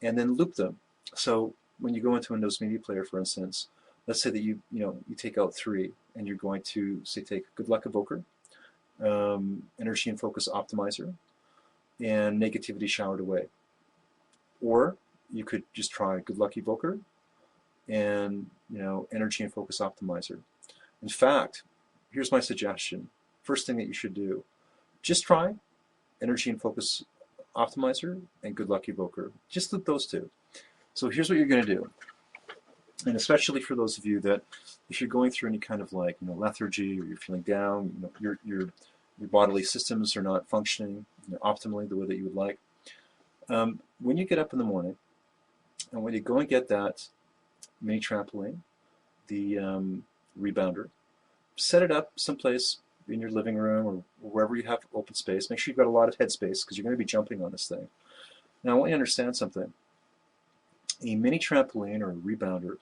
and then loop them. So when you go into Windows Media Player, for instance, let's say that you take out 3, and you're going to say take Good Luck Evoker, Energy and Focus Optimizer, and Negativity Showered Away. Or you could just try Good Luck Evoker and Energy and Focus Optimizer. In fact, here's my suggestion. First thing that you should do, just try Energy and Focus Optimizer and Good Luck Evoker. Just loop those 2. So here's what you're going to do. And especially for those of you that, if you're going through any kind of lethargy, or you're feeling down, your bodily systems are not functioning optimally the way that you would like. When you get up in the morning, and when you go and get that mini trampoline, the rebounder, set it up someplace in your living room or wherever you have open space. Make sure you've got a lot of head space, because you're going to be jumping on this thing. Now I want you to understand something. A mini trampoline or a rebounder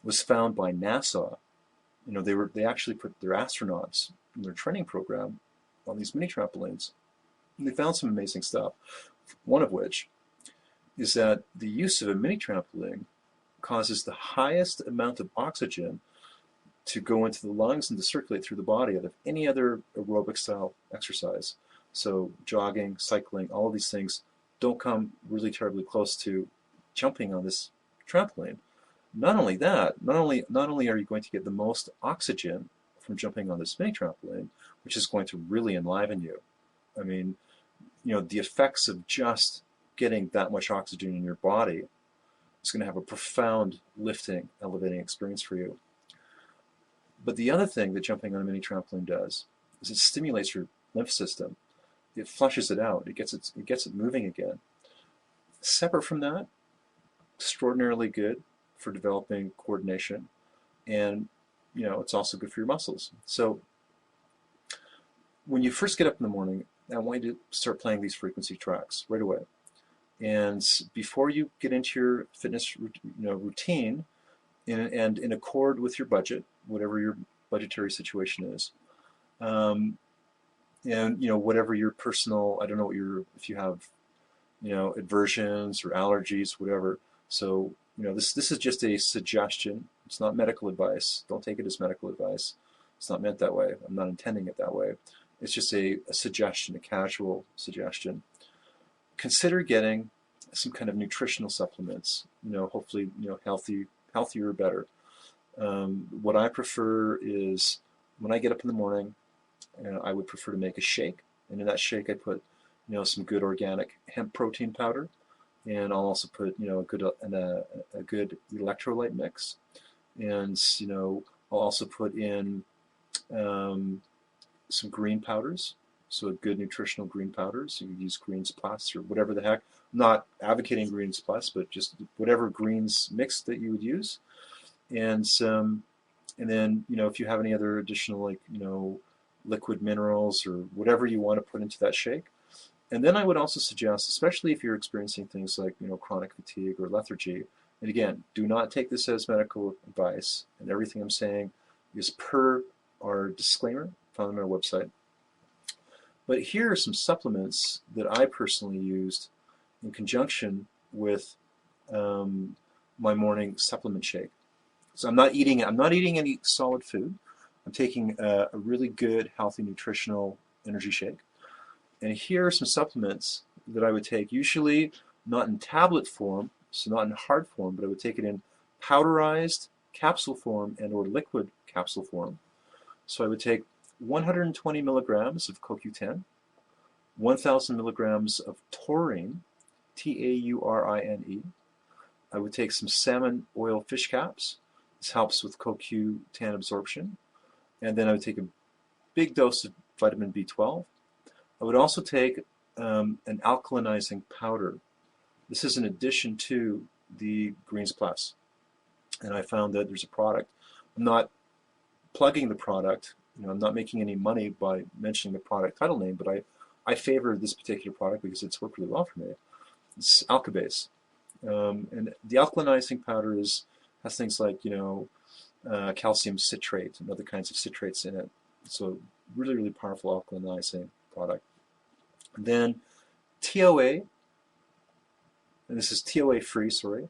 was found by NASA. They actually put their astronauts in their training program on these mini trampolines. And they found some amazing stuff. One of which is that the use of a mini trampoline causes the highest amount of oxygen to go into the lungs and to circulate through the body out of any other aerobic style exercise. So jogging, cycling, all of these things don't come really terribly close to jumping on this trampoline. Not only that, not only are you going to get the most oxygen from jumping on this mini trampoline, which is going to really enliven you. I mean, the effects of just getting that much oxygen in your body is going to have a profound lifting, elevating experience for you. But the other thing that jumping on a mini trampoline does is it stimulates your lymph system. It flushes it out. It gets it moving again. Separate from that, extraordinarily good for developing coordination, and it's also good for your muscles. So when you first get up in the morning, I want you to start playing these frequency tracks right away. And before you get into your fitness routine, and in accord with your budget, whatever your budgetary situation is, and whatever your personal, I don't know if you have aversions or allergies, whatever. So this is just a suggestion. It's not medical advice. Don't take it as medical advice. It's not meant that way. I'm not intending it that way. It's just a suggestion, a casual suggestion. Consider getting some kind of nutritional supplements. Hopefully healthier or better. What I prefer is, when I get up in the morning, I would prefer to make a shake, and in that shake I put some good organic hemp protein powder, and I'll also put a good electrolyte mix, and I'll also put in some green powders, so a good nutritional green powders. You could use Greens Plus or whatever the heck. I'm not advocating Greens Plus, but just whatever greens mix that you would use. And then if you have any other additional liquid minerals or whatever you want to put into that shake. And then I would also suggest, especially if you're experiencing things like chronic fatigue or lethargy, and again, do not take this as medical advice, and everything I'm saying is per our disclaimer found on our website. But here are some supplements that I personally used in conjunction with my morning supplement shake. So I'm not eating any solid food. I'm taking a really good, healthy, nutritional energy shake. And here are some supplements that I would take, usually not in tablet form, so not in hard form, but I would take it in powderized capsule form and or liquid capsule form. So I would take 120 milligrams of CoQ10, 1,000 milligrams of taurine, Taurine. I would take some salmon oil fish caps. This helps with CoQ10 absorption. And then I would take a big dose of vitamin B12. I would also take an alkalinizing powder. This is in addition to the Greens Plus. And I found that there's a product. I'm not plugging the product. I'm not making any money by mentioning the product title name, but I favor this particular product because it's worked really well for me. It's Alkabase. And the alkalinizing powder has things like, calcium citrate and other kinds of citrates in it. So really, really powerful alkalinizing product. And then TOA, and this is TOA free, sorry.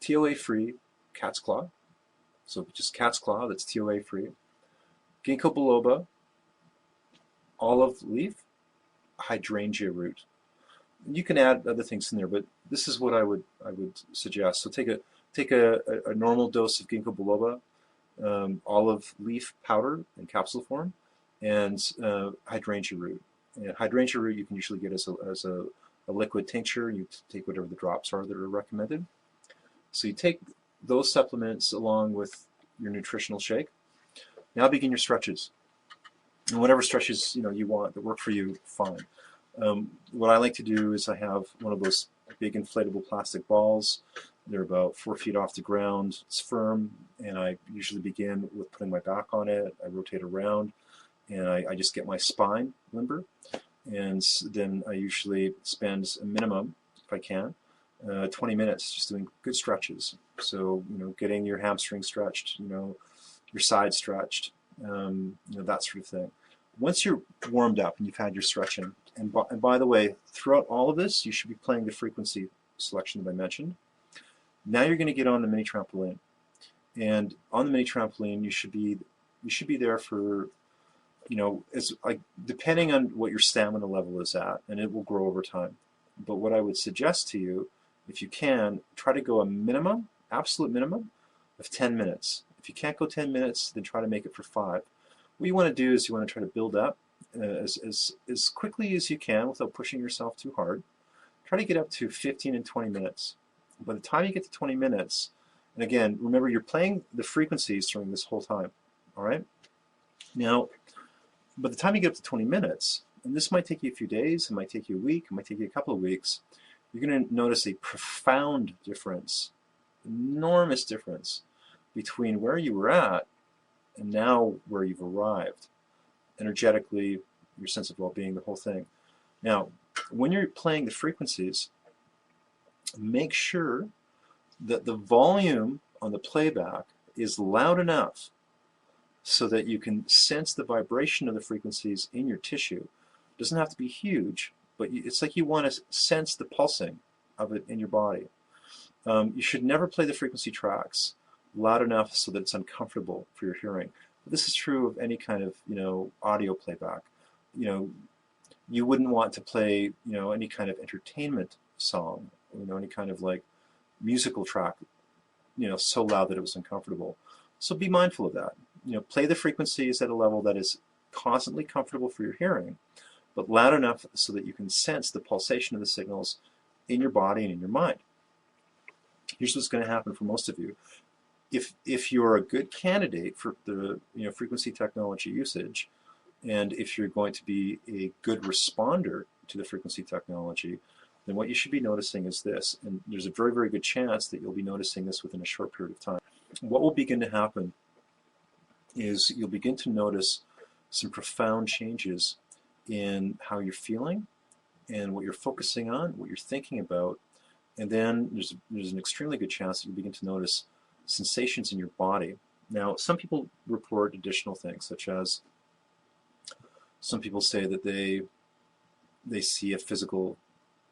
TOA free cat's claw. So just cat's claw, that's TOA free. Ginkgo biloba, olive leaf, hydrangea root. You can add other things in there, but this is what I would suggest. So take a normal dose of ginkgo biloba, olive leaf powder in capsule form, and hydrangea root. And hydrangea root you can usually get as a liquid tincture. You take whatever the drops are that are recommended. So you take those supplements along with your nutritional shake. Now begin your stretches. And whatever stretches you want that work for you, fine. What I like to do is I have one of those big inflatable plastic balls. They're about 4 feet off the ground. It's firm, and I usually begin with putting my back on it. I rotate around, and I just get my spine limber. And then I usually spend a minimum, if I can, 20 minutes just doing good stretches. So, getting your hamstring stretched, your side stretched, that sort of thing. Once you're warmed up and you've had your stretching, and by the way, throughout all of this, you should be playing the frequency selection that I mentioned. Now you're going to get on the mini trampoline, and on the mini trampoline, you should be there for, it's like depending on what your stamina level is at, and it will grow over time. But what I would suggest to you, if you can, try to go a minimum, absolute minimum, of 10 minutes. If you can't go 10 minutes, then try to make it for 5. What you want to do is you want to try to build up as quickly as you can without pushing yourself too hard. Try to get up to 15 and 20 minutes. By the time you get to 20 minutes, and again, remember you're playing the frequencies during this whole time, all right? Now, by the time you get up to 20 minutes, and this might take you a few days, it might take you a week, it might take you a couple of weeks, you're going to notice a profound difference, enormous difference between where you were at and now where you've arrived. Energetically, your sense of well-being, the whole thing. Now, when you're playing the frequencies, make sure that the volume on the playback is loud enough so that you can sense the vibration of the frequencies in your tissue. It doesn't have to be huge, but it's like you want to sense the pulsing of it in your body. You should never play the frequency tracks loud enough so that it's uncomfortable for your hearing. But this is true of any kind of audio playback. You wouldn't want to play any kind of entertainment song, any kind of like musical track, so loud that it was uncomfortable. So be mindful of that. Play the frequencies at a level that is constantly comfortable for your hearing, but loud enough so that you can sense the pulsation of the signals in your body and in your mind. Here's what's going to happen for most of you. If you're a good candidate for the frequency technology usage, and if you're going to be a good responder to the frequency technology, then what you should be noticing is this, and there's a very, very good chance that you'll be noticing this within a short period of time. What will begin to happen is you'll begin to notice some profound changes in how you're feeling and what you're focusing on, what you're thinking about, and then there's an extremely good chance that you'll begin to notice sensations in your body. Now, some people report additional things, such as some people say that they see a physical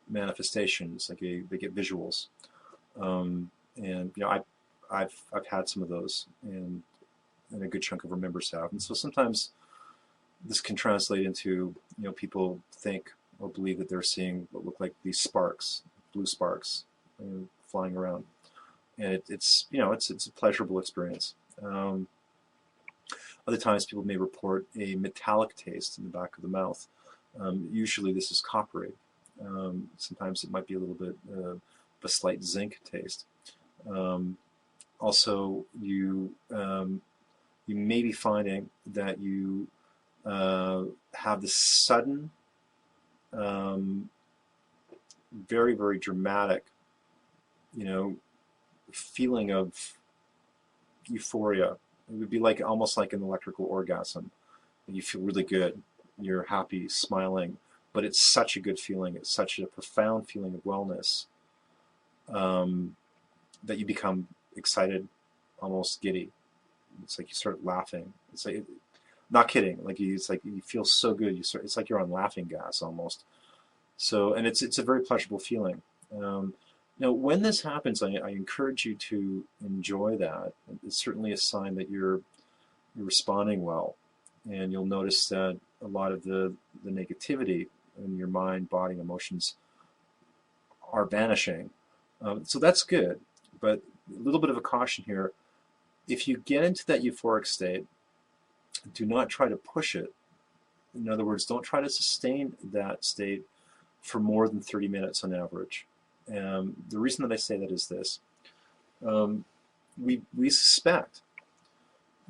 manifestation. It's like they get visuals, and I've had some of those, and a good chunk of our members have. And so sometimes this can translate into people think or believe that they're seeing what look like these sparks, blue sparks, flying around. And it's a pleasurable experience. Other times people may report a metallic taste in the back of the mouth. Usually this is coppery. Sometimes it might be a little bit of a slight zinc taste. Also, you may be finding that you have this sudden very, very dramatic, feeling of euphoria. It would be like almost like an electrical orgasm. You feel really good. You're happy, smiling, but it's such a good feeling. It's such a profound feeling of wellness that you become excited, almost giddy. It's like you start laughing. It's like, not kidding. It's like you feel so good. It's like you're on laughing gas almost. So, and it's a very pleasurable feeling. When this happens, I encourage you to enjoy that. It's certainly a sign that you're responding well, and you'll notice that a lot of the negativity in your mind, body, emotions are vanishing. So that's good, but a little bit of a caution here. If you get into that euphoric state, do not try to push it. In other words, don't try to sustain that state for more than 30 minutes on average. The reason that I say that is this. We suspect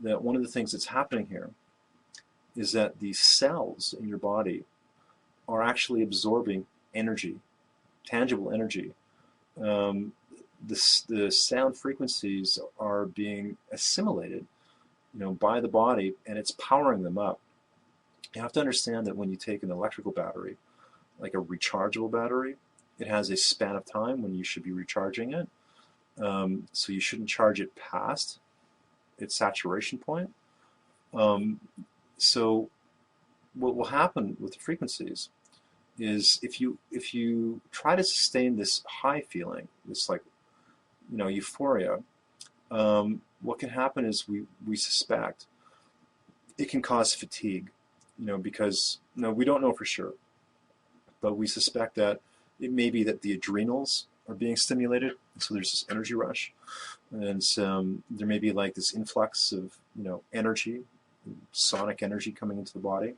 that one of the things that's happening here is that the cells in your body are actually absorbing energy, tangible energy. The sound frequencies are being assimilated, by the body, and it's powering them up. You have to understand that when you take an electrical battery, like a rechargeable battery, it has a span of time when you should be recharging it. So you shouldn't charge it past its saturation point. So what will happen with the frequencies is if you try to sustain this high feeling, this euphoria, what can happen is we suspect it can cause fatigue, because we don't know for sure, but we suspect that it may be that the adrenals are being stimulated, so there's this energy rush, and there may be like this influx of energy, sonic energy coming into the body,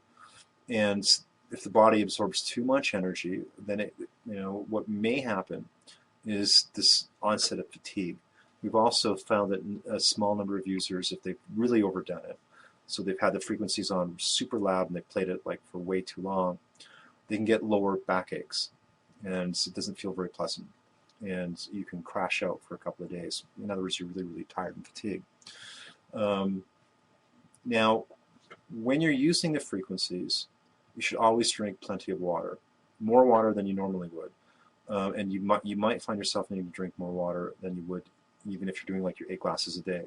and if the body absorbs too much energy, then what may happen is this onset of fatigue. We've also found that a small number of users, if they've really overdone it, so they've had the frequencies on super loud and they played it for way too long, they can get lower backaches, and it doesn't feel very pleasant, and you can crash out for a couple of days. In other words, you're really, really tired and fatigued. Now, when you're using the frequencies, you should always drink plenty of water, more water than you normally would, and you might find yourself needing to drink more water than you would even if you're doing your 8 glasses a day.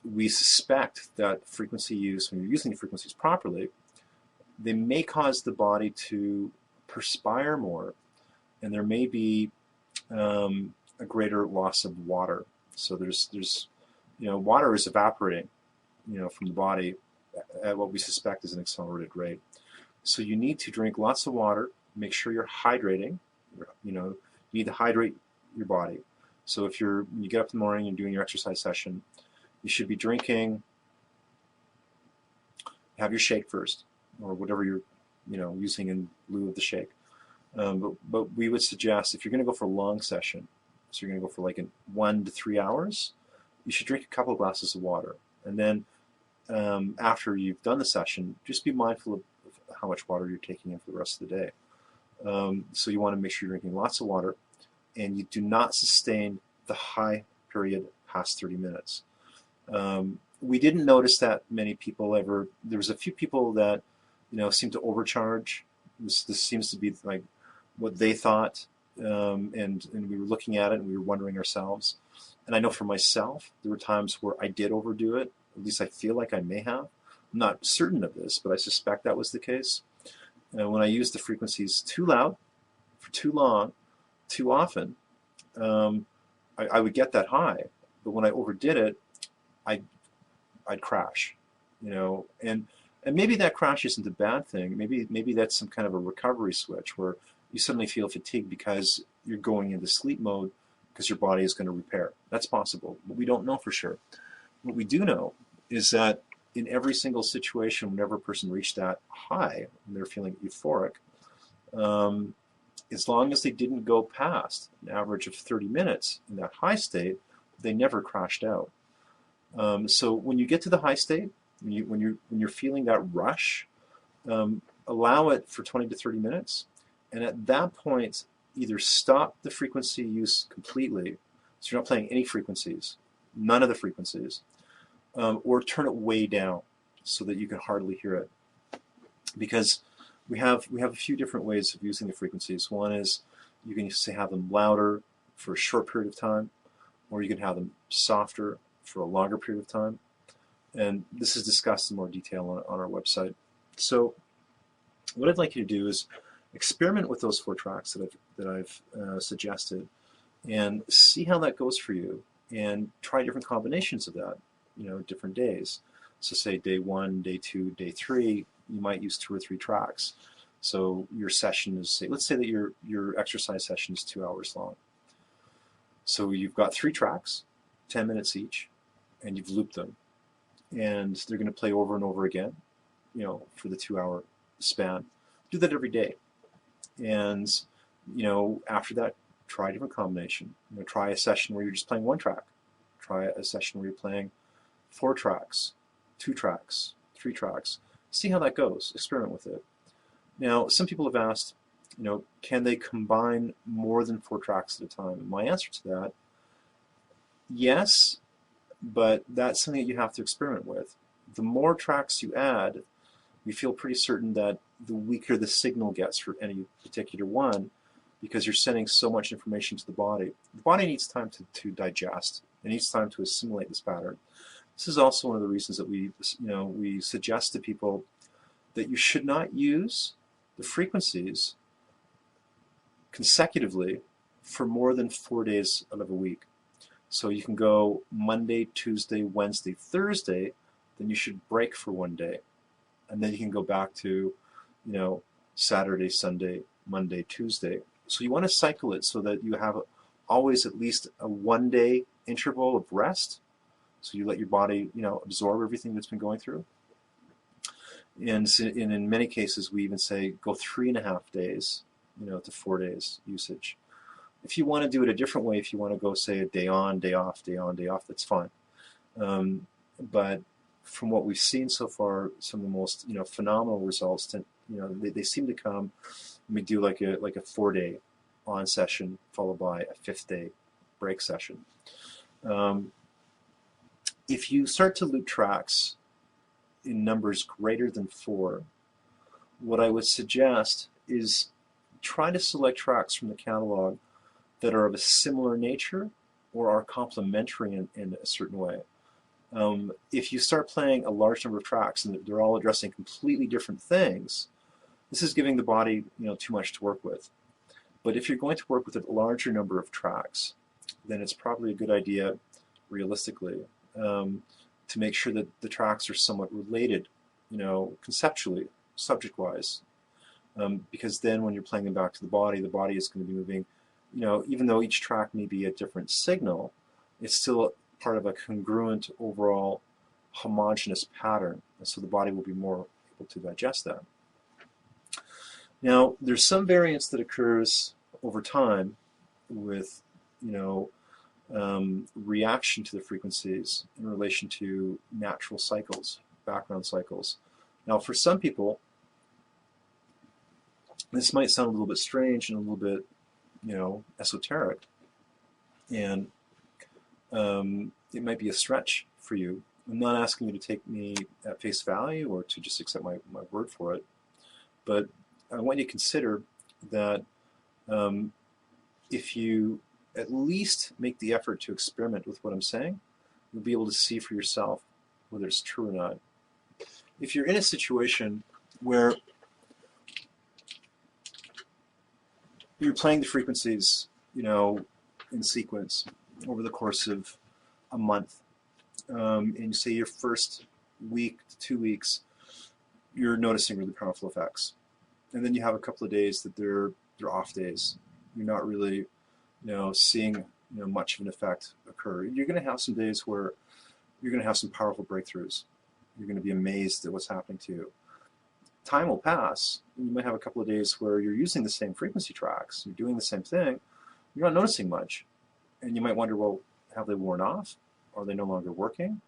We suspect that frequency use, when you're using the frequencies properly, they may cause the body to perspire more, and there may be a greater loss of water. So there's water is evaporating, from the body at what we suspect is an accelerated rate. So you need to drink lots of water. Make sure you're hydrating. You need to hydrate your body. So when you get up in the morning and doing your exercise session, you should be drinking. Have your shake first, or whatever you're using in lieu of the shake. But we would suggest, if you're going to go for a long session, so you're going to go for 1 to 3 hours, you should drink a couple of glasses of water. And then after you've done the session, just be mindful of how much water you're taking in for the rest of the day. So you want to make sure you're drinking lots of water, and you do not sustain the high period past 30 minutes. We didn't notice that many people ever. There was a few people that seemed to overcharge. This seems to be what they thought, and we were looking at it and we were wondering ourselves. And I know for myself, there were times where I did overdo it. At least I feel like I may have. I'm not certain of this, but I suspect that was the case. When I used the frequencies too loud, for too long, too often, I would get that high. But when I overdid it, I'd crash, and maybe that crash isn't a bad thing. Maybe that's some kind of a recovery switch where you suddenly feel fatigued because you're going into sleep mode because your body is going to repair. That's possible, but we don't know for sure. What we do know is that in every single situation, whenever a person reached that high and they're feeling euphoric, as long as they didn't go past an average of 30 minutes in that high state, they never crashed out. So when you get to the high state, when you're feeling that rush, allow it for 20 to 30 minutes, And at that point, either stop the frequency use completely, so you're not playing any frequencies, none of the frequencies, or turn it way down so that you can hardly hear it. Because we have a few different ways of using the frequencies. One is you can say have them louder for a short period of time, or you can have them softer for a longer period of time. And this is discussed in more detail on our website. So what I'd like you to do is experiment with those 4 tracks that I've suggested, and see how that goes for you, and try different combinations of that, different days. So say day 1, day 2, day 3, you might use 2 or 3 tracks. So your session is, let's say that your exercise session is 2 hours long. So you've got 3 tracks, 10 minutes each, and you've looped them. And they're going to play over and over again, for the 2-hour span. Do that every day. And, after that, try a different combination. Try a session where you're just playing 1 track. Try a session where you're playing 4 tracks, 2 tracks, 3 tracks. See how that goes. Experiment with it. Now, some people have asked, can they combine more than 4 tracks at a time? And my answer to that, yes, but that's something that you have to experiment with. The more tracks you add, we feel pretty certain that the weaker the signal gets for any particular one, because you're sending so much information to the body. The body needs time to digest. It needs time to assimilate this pattern. This is also one of the reasons that we suggest to people that you should not use the frequencies consecutively for more than 4 days out of a week. So you can go Monday, Tuesday, Wednesday, Thursday, then you should break for 1 day. And then you can go back to, Saturday, Sunday, Monday, Tuesday. So you want to cycle it so that you have always at least a 1 day interval of rest. So you let your body, absorb everything that's been going through. And in many cases, we even say go 3.5 days, to 4 days usage. If you want to do it a different way, if you want to go, say, a day on, day off, day on, day off, that's fine. But from what we've seen so far, some of the most phenomenal results, they seem to come when we do like a 4-day on session followed by a 5th day break session. If you start to loop tracks in numbers greater than 4, what I would suggest is try to select tracks from the catalog that are of a similar nature or are complementary in a certain way. If you start playing a large number of tracks and they're all addressing completely different things, this is giving the body too much to work with. But if you're going to work with a larger number of tracks, then it's probably a good idea, realistically, to make sure that the tracks are somewhat related, conceptually, subject-wise, because then when you're playing them back to the body is going to be moving, even though each track may be a different signal, it's still part of a congruent overall homogeneous pattern, and so the body will be more able to digest that. Now, there's some variance that occurs over time with, reaction to the frequencies in relation to natural cycles, background cycles. Now, for some people, this might sound a little bit strange and a little bit, esoteric, and it might be a stretch for you. I'm not asking you to take me at face value or to just accept my word for it, but I want you to consider that if you at least make the effort to experiment with what I'm saying, you'll be able to see for yourself whether it's true or not. If you're in a situation where you're playing the frequencies, in sequence over the course of a month, and you say your first week to 2 weeks, you're noticing really powerful effects, and then you have a couple of days that they're off days. You're not really, seeing much of an effect occur. You're going to have some days where you're going to have some powerful breakthroughs. You're going to be amazed at what's happening to you. Time will pass, and you might have a couple of days where you're using the same frequency tracks, you're doing the same thing, you're not noticing much, and you might wonder, well, have they worn off? Are they no longer working?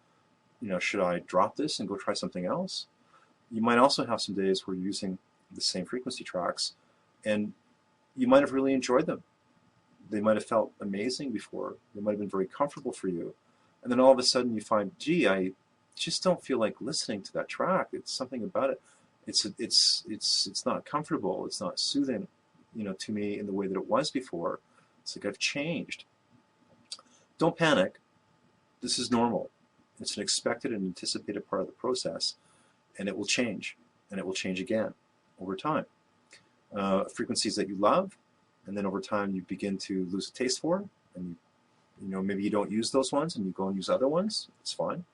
Should I drop this and go try something else? You might also have some days where you're using the same frequency tracks, and you might have really enjoyed them. They might have felt amazing before. They might have been very comfortable for you. And then all of a sudden you find, gee, I just don't feel like listening to that track. It's something about it. It's not comfortable. It's not soothing, to me in the way that it was before. It's like I've changed. Don't panic. This is normal. It's an expected and anticipated part of the process, and it will change, and it will change again over time. Frequencies that you love, and then over time you begin to lose a taste for, and maybe you don't use those ones, and you go and use other ones. It's fine.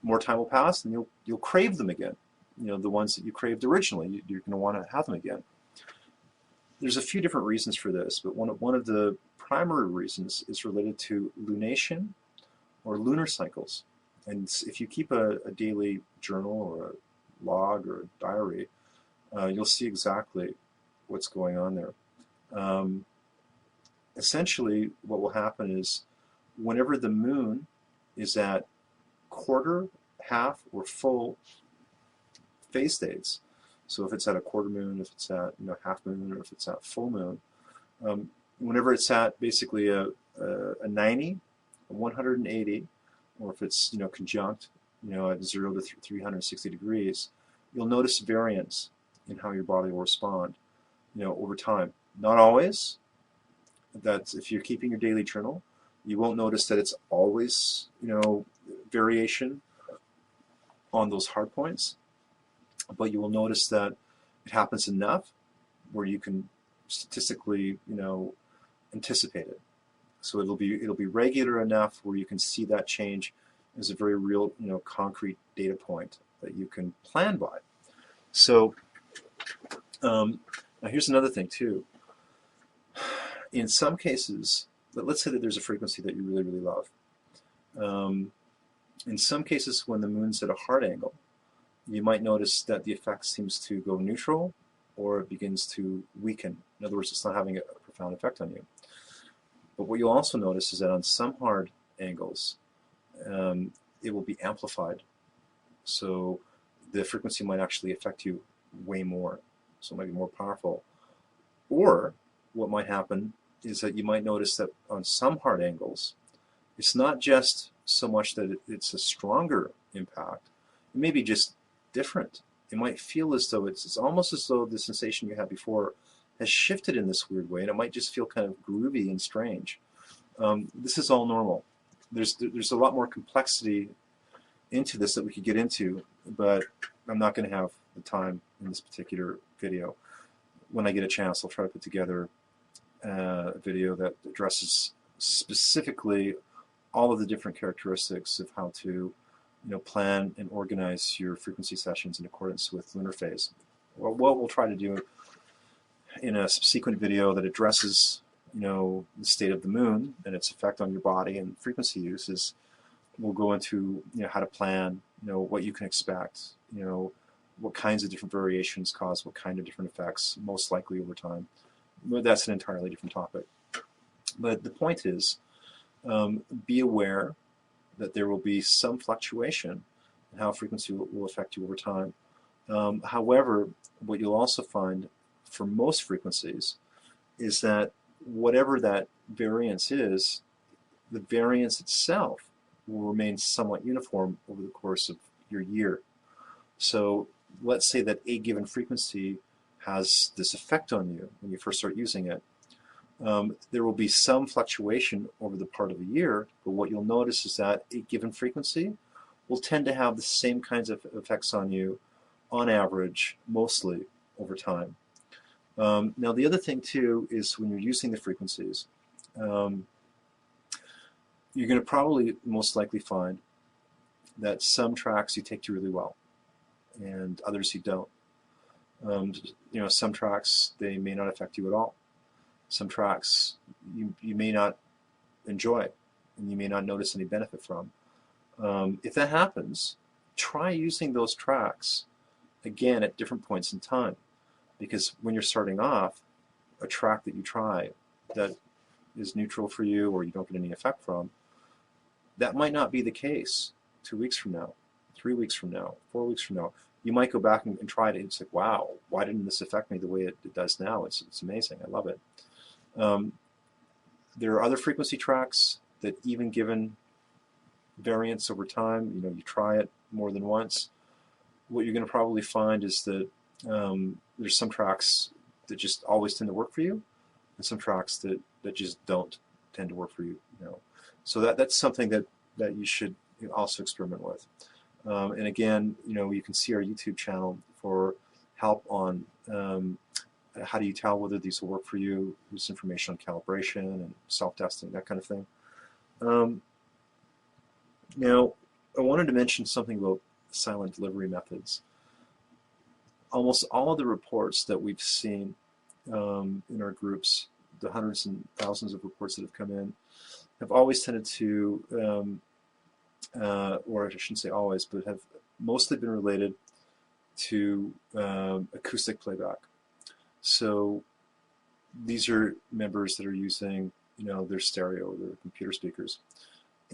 More time will pass, and you'll crave them again. The ones that you craved originally, you're going to want to have them again. There's a few different reasons for this, but one of the primary reasons is related to lunation or lunar cycles. And if you keep a daily journal or a log or a diary, you'll see exactly what's going on there. Essentially, what will happen is whenever the moon is at quarter, half, or full phase states, so if it's at a quarter moon, if it's at half moon, or if it's at full moon, whenever it's at basically a 90, a 180, or if it's conjunct, at 0 to 360 degrees, you'll notice variance in how your body will respond, over time. Not always. That's if you're keeping your daily journal, you won't notice that it's always variation on those hard points, but you will notice that it happens enough where you can statistically anticipate it. So it'll be regular enough where you can see that change as a very real concrete data point that you can plan by. So now here's another thing too. In some cases, let's say that there's a frequency that you really, really love. In some cases, when the moon's at a hard angle, you might notice that the effect seems to go neutral, or it begins to weaken. In other words, it's not having a profound effect on you. But what you'll also notice is that on some hard angles, it will be amplified. So the frequency might actually affect you way more. So it might be more powerful. Or what might happen is that you might notice that on some hard angles, it's not just so much that it's a stronger impact. It may be just different. It might feel as though it's almost as though the sensation you had before has shifted in this weird way, and it might just feel kind of groovy and strange. This is all normal. There's a lot more complexity into this that we could get into, but I'm not going to have the time in this particular video. When I get a chance, I'll try to put together a video that addresses specifically all of the different characteristics of how to plan and organize your frequency sessions in accordance with lunar phase. Well, what we'll try to do in a subsequent video that addresses the state of the moon and its effect on your body and frequency use is we'll go into how to plan, what you can expect, what kinds of different variations cause what kind of different effects, most likely over time. But that's an entirely different topic. But the point is, be aware that there will be some fluctuation in how frequency will affect you over time. However, what you'll also find for most frequencies is that whatever that variance is, the variance itself will remain somewhat uniform over the course of your year. So let's say that a given frequency has this effect on you when you first start using it. There will be some fluctuation over the part of a year, but what you'll notice is that a given frequency will tend to have the same kinds of effects on you on average, mostly over time. Now the other thing too is when you're using the frequencies, you're going to probably most likely find that some tracks you take to really well and others you don't. Some tracks, they may not affect you at all. Some tracks you may not enjoy and you may not notice any benefit from. If that happens, try using those tracks again at different points in time, because when you're starting off, a track that you try that is neutral for you or you don't get any effect from, that might not be the case 2 weeks from now, 3 weeks from now, 4 weeks from now. you might go back and try it, and it's like, wow, why didn't this affect me the way it does now? It's amazing. I love it. There are other frequency tracks that, even given variance over time, you try it more than once, what you're going to probably find is that there's some tracks that just always tend to work for you, and some tracks that just don't tend to work for you. So that's something that you should also experiment with. And again, you can see our YouTube channel for help on how do you tell whether these will work for you. There's information on calibration and self-testing, that kind of thing. Now, I wanted to mention something about silent delivery methods. Almost all of the reports that we've seen in our groups, the hundreds and thousands of reports that have come in, have always tended to, or I shouldn't say always, but have mostly been related to acoustic playback. So these are members that are using, their stereo, their computer speakers,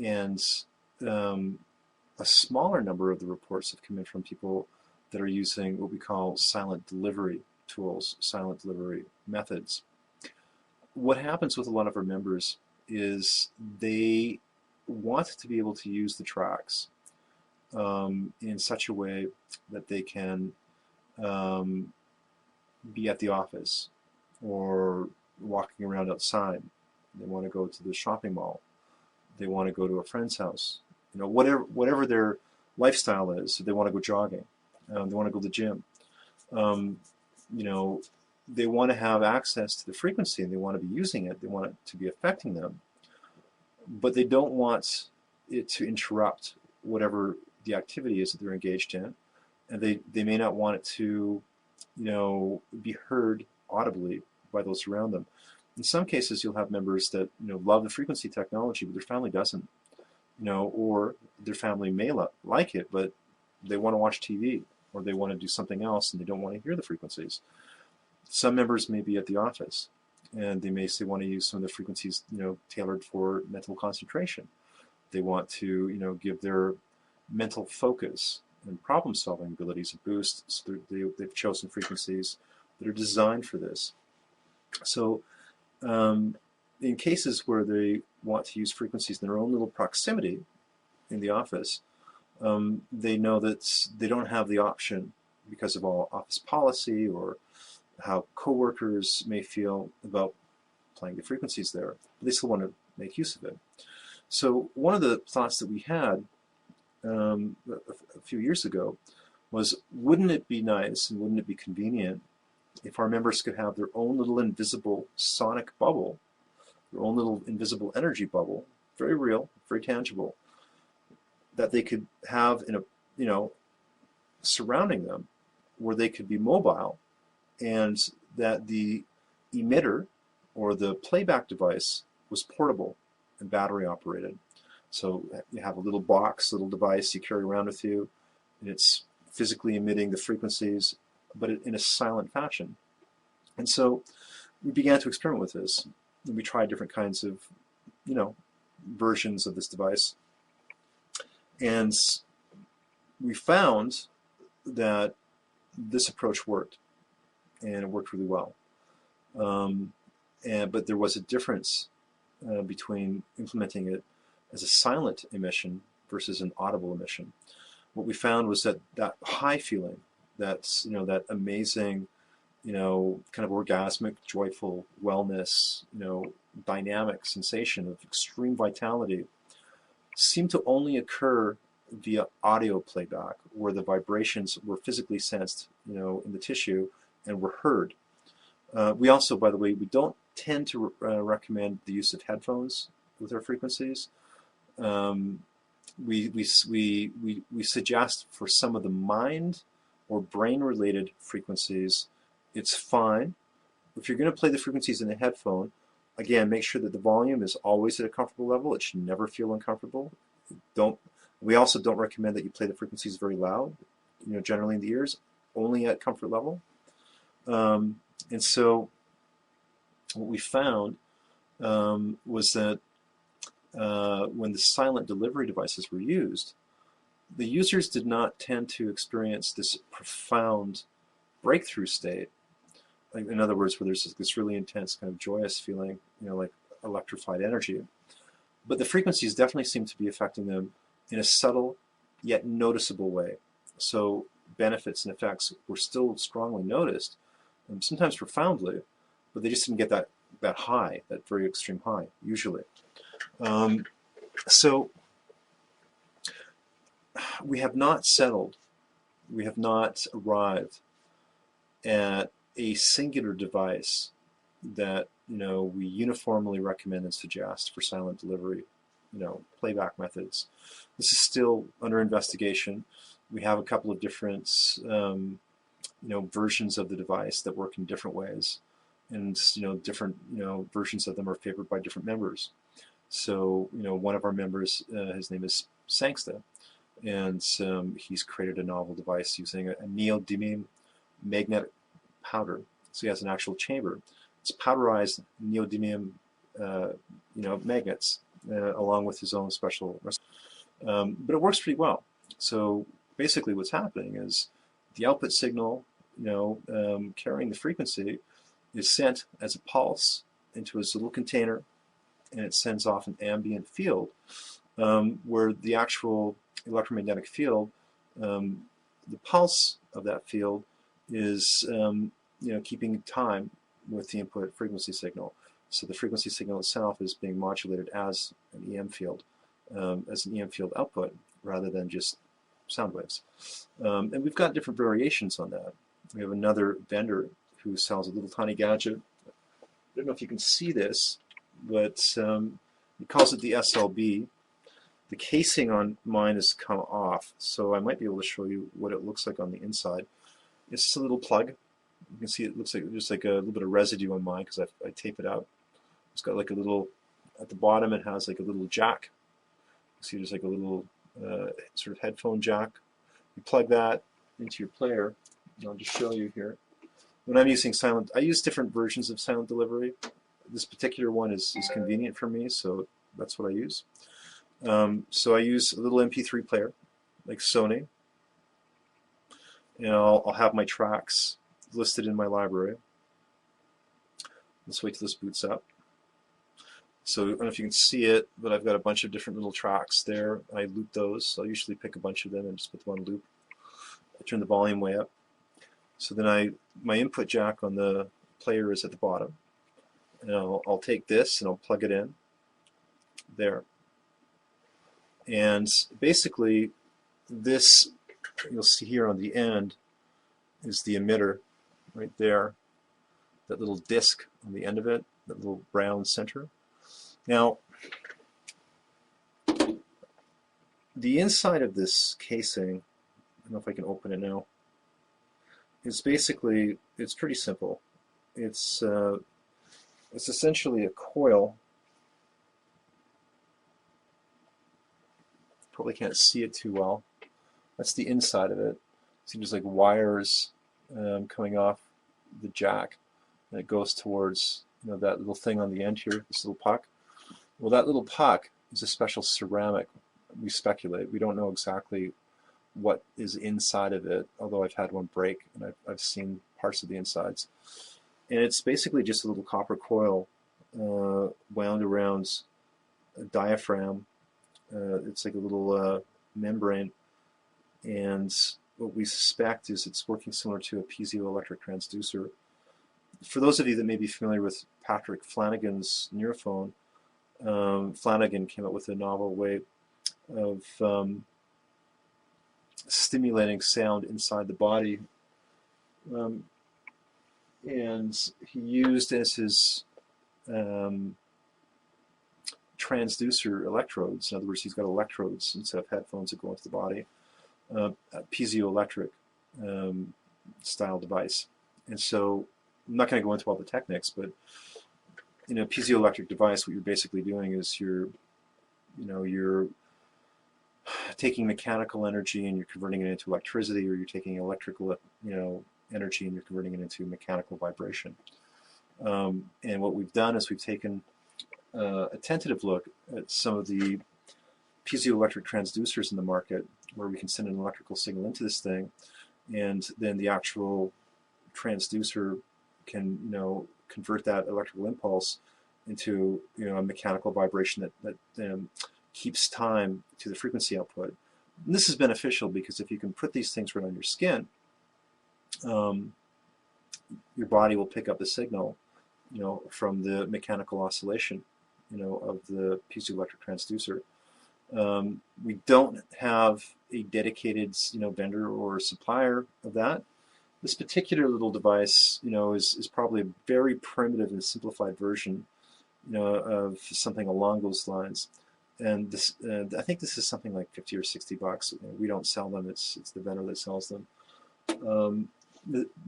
and a smaller number of the reports have come in from people that are using what we call silent delivery tools, silent delivery methods. What happens with a lot of our members is they want to be able to use the tracks in such a way that they can be at the office or walking around outside. They want to go to the shopping mall. They want to go to a friend's house. Whatever their lifestyle is. So they want to go jogging. They want to go to the gym. They want to have access to the frequency, and they want to be using it. They want it to be affecting them, but they don't want it to interrupt whatever the activity is that they're engaged in, and they may not want it to, be heard audibly by those around them. In some cases, you'll have members that love the frequency technology, but their family doesn't, or their family may like it, but they want to watch TV, or they want to do something else, and they don't want to hear the frequencies. Some members may be at the office, and they may want to use some of the frequencies, tailored for mental concentration. They want to, give their mental focus and problem-solving abilities a boost, so they've chosen frequencies that are designed for this. So in cases where they want to use frequencies in their own little proximity in the office, they know that they don't have the option because of all office policy or how coworkers may feel about playing the frequencies there, but they still want to make use of it. So one of the thoughts that we had a few years ago was, wouldn't it be nice and wouldn't it be convenient if our members could have their own little invisible sonic bubble, their own little invisible energy bubble, very real, very tangible, that they could have in a, surrounding them, where they could be mobile, and that the emitter or the playback device was portable and battery operated. So you have a little box, little device you carry around with you, and it's physically emitting the frequencies, but in a silent fashion. And so we began to experiment with this. And we tried different kinds of, versions of this device. And we found that this approach worked, and it worked really well. But there was a difference between implementing it as a silent emission versus an audible emission. What we found was that high feeling, that's that amazing, kind of orgasmic, joyful wellness, dynamic sensation of extreme vitality, seemed to only occur via audio playback, where the vibrations were physically sensed, in the tissue and were heard. We also, by the way, we don't tend to recommend the use of headphones with our frequencies. We suggest for some of the mind or brain-related frequencies, it's fine. If you're going to play the frequencies in a headphone, again, make sure that the volume is always at a comfortable level. It should never feel uncomfortable. We also don't recommend that you play the frequencies very loud, generally in the ears, only at comfort level. And so what we found was that when the silent delivery devices were used, the users did not tend to experience this profound breakthrough state. Like, in other words, where there's this really intense kind of joyous feeling, like electrified energy. But the frequencies definitely seem to be affecting them in a subtle yet noticeable way. So benefits and effects were still strongly noticed, and sometimes profoundly, but they just didn't get that high, that very extreme high, usually. So we have not settled, we have not arrived at a singular device that we uniformly recommend and suggest for silent delivery, playback methods. This is still under investigation. We have a couple of different versions of the device that work in different ways, and different versions of them are favored by different members. So one of our members, his name is Sangsta, and he's created a novel device using a neodymium magnetic powder. So he has an actual chamber. It's powderized neodymium magnets along with his own special but it works pretty well. So basically what's happening is the output signal carrying the frequency is sent as a pulse into his little container, and it sends off an ambient field where the actual electromagnetic field, the pulse of that field is keeping time with the input frequency signal. So the frequency signal itself is being modulated as an EM field, output, rather than just sound waves. And we've got different variations on that. We have another vendor who sells a little tiny gadget. I don't know if you can see this, but he calls it the SLB. The casing on mine has come off, so I might be able to show you what it looks like on the inside. It's just a little plug. You can see it looks like just like a little bit of residue on mine because I tape it out. It's got like a little, at the bottom it has like a little jack. You see there's like a little sort of headphone jack. You plug that into your player. I'll just show you here. When I'm using silent, I use different versions of silent delivery. This particular one is convenient for me, so that's what I use. So I use a little MP3 player, like Sony, and I'll have my tracks listed in my library. Let's wait till this boots up. So I don't know if you can see it, but I've got a bunch of different little tracks there. I loop those. I'll usually pick a bunch of them and just put them on loop. I turn the volume way up. So then my input jack on the player is at the bottom. And I'll take this and I'll plug it in there. And basically this, you'll see here on the end, is the emitter right there. That little disc on the end of it, that little brown center. Now, the inside of this casing, I don't know if I can open it now, is basically, it's pretty simple. It's essentially a coil. Probably can't see it too well. That's the inside of it. See, there's like wires coming off the jack, and it goes towards that little thing on the end here, this little puck. Well, that little puck is a special ceramic. We speculate. We don't know exactly what is inside of it, although I've had one break and I've seen parts of the insides. And it's basically just a little copper coil wound around a diaphragm. It's like a little membrane, and what we suspect is it's working similar to a piezoelectric transducer. For those of you that may be familiar with Patrick Flanagan's Neurophone, Flanagan came up with a novel way of stimulating sound inside the body, and he used as his transducer electrodes. In other words, he's got electrodes instead of headphones that go into the body, a piezoelectric style device. And so I'm not going to go into all the techniques, but in a piezoelectric device, what you're basically doing is you're taking mechanical energy and you're converting it into electricity, or you're taking electrical energy and you're converting it into mechanical vibration. And what we've done is we've taken a tentative look at some of the piezoelectric transducers in the market where we can send an electrical signal into this thing, and then the actual transducer can, convert that electrical impulse into, a mechanical vibration that keeps time to the frequency output. And this is beneficial because if you can put these things right on your skin, your body will pick up the signal, from the mechanical oscillation, of the piezoelectric transducer. We don't have a dedicated, vendor or supplier of that. This particular little device, is probably a very primitive and simplified version, of something along those lines. And this, I think this is something like 50 or 60 bucks. We don't sell them; it's the vendor that sells them.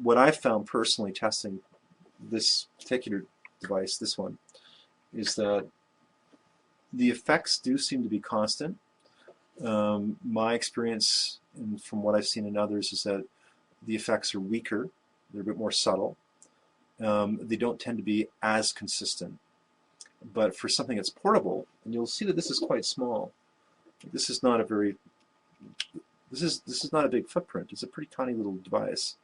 What I've found personally testing this particular device, this one, is that the effects do seem to be constant. My experience, and from what I've seen in others, is that the effects are weaker. They're a bit more subtle. They don't tend to be as consistent. But for something that's portable, and you'll see that this is quite small. This is not a very, this is not a big footprint. It's a pretty tiny little device.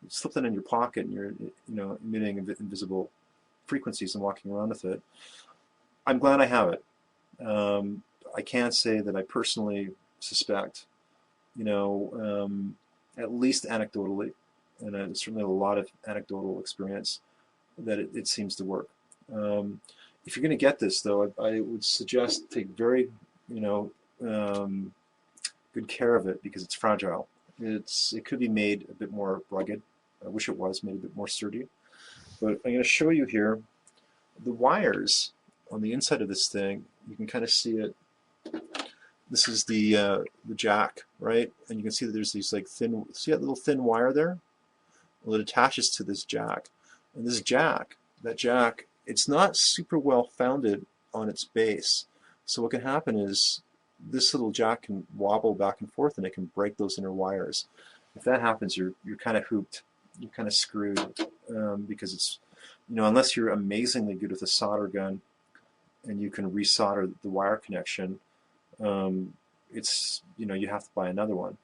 You slip that in your pocket, and you're, emitting invisible frequencies and walking around with it. I'm glad I have it. I can't say that I personally suspect, at least anecdotally, and I certainly have a lot of anecdotal experience, that it seems to work. If you're going to get this, though, I would suggest take very, good care of it because it's fragile. It could be made a bit more rugged. I wish it was made a bit more sturdy. But I'm going to show you here the wires on the inside of this thing. You can kind of see it. This is the jack, right? And you can see that there's these like thin. See that little thin wire there? Well, it attaches to this jack, and this jack, it's not super well founded on its base. So what can happen is this little jack can wobble back and forth, and it can break those inner wires. If that happens, you're kind of hooped. You're kind of screwed because it's, unless you're amazingly good with a solder gun and you can resolder the wire connection, it's, you have to buy another one.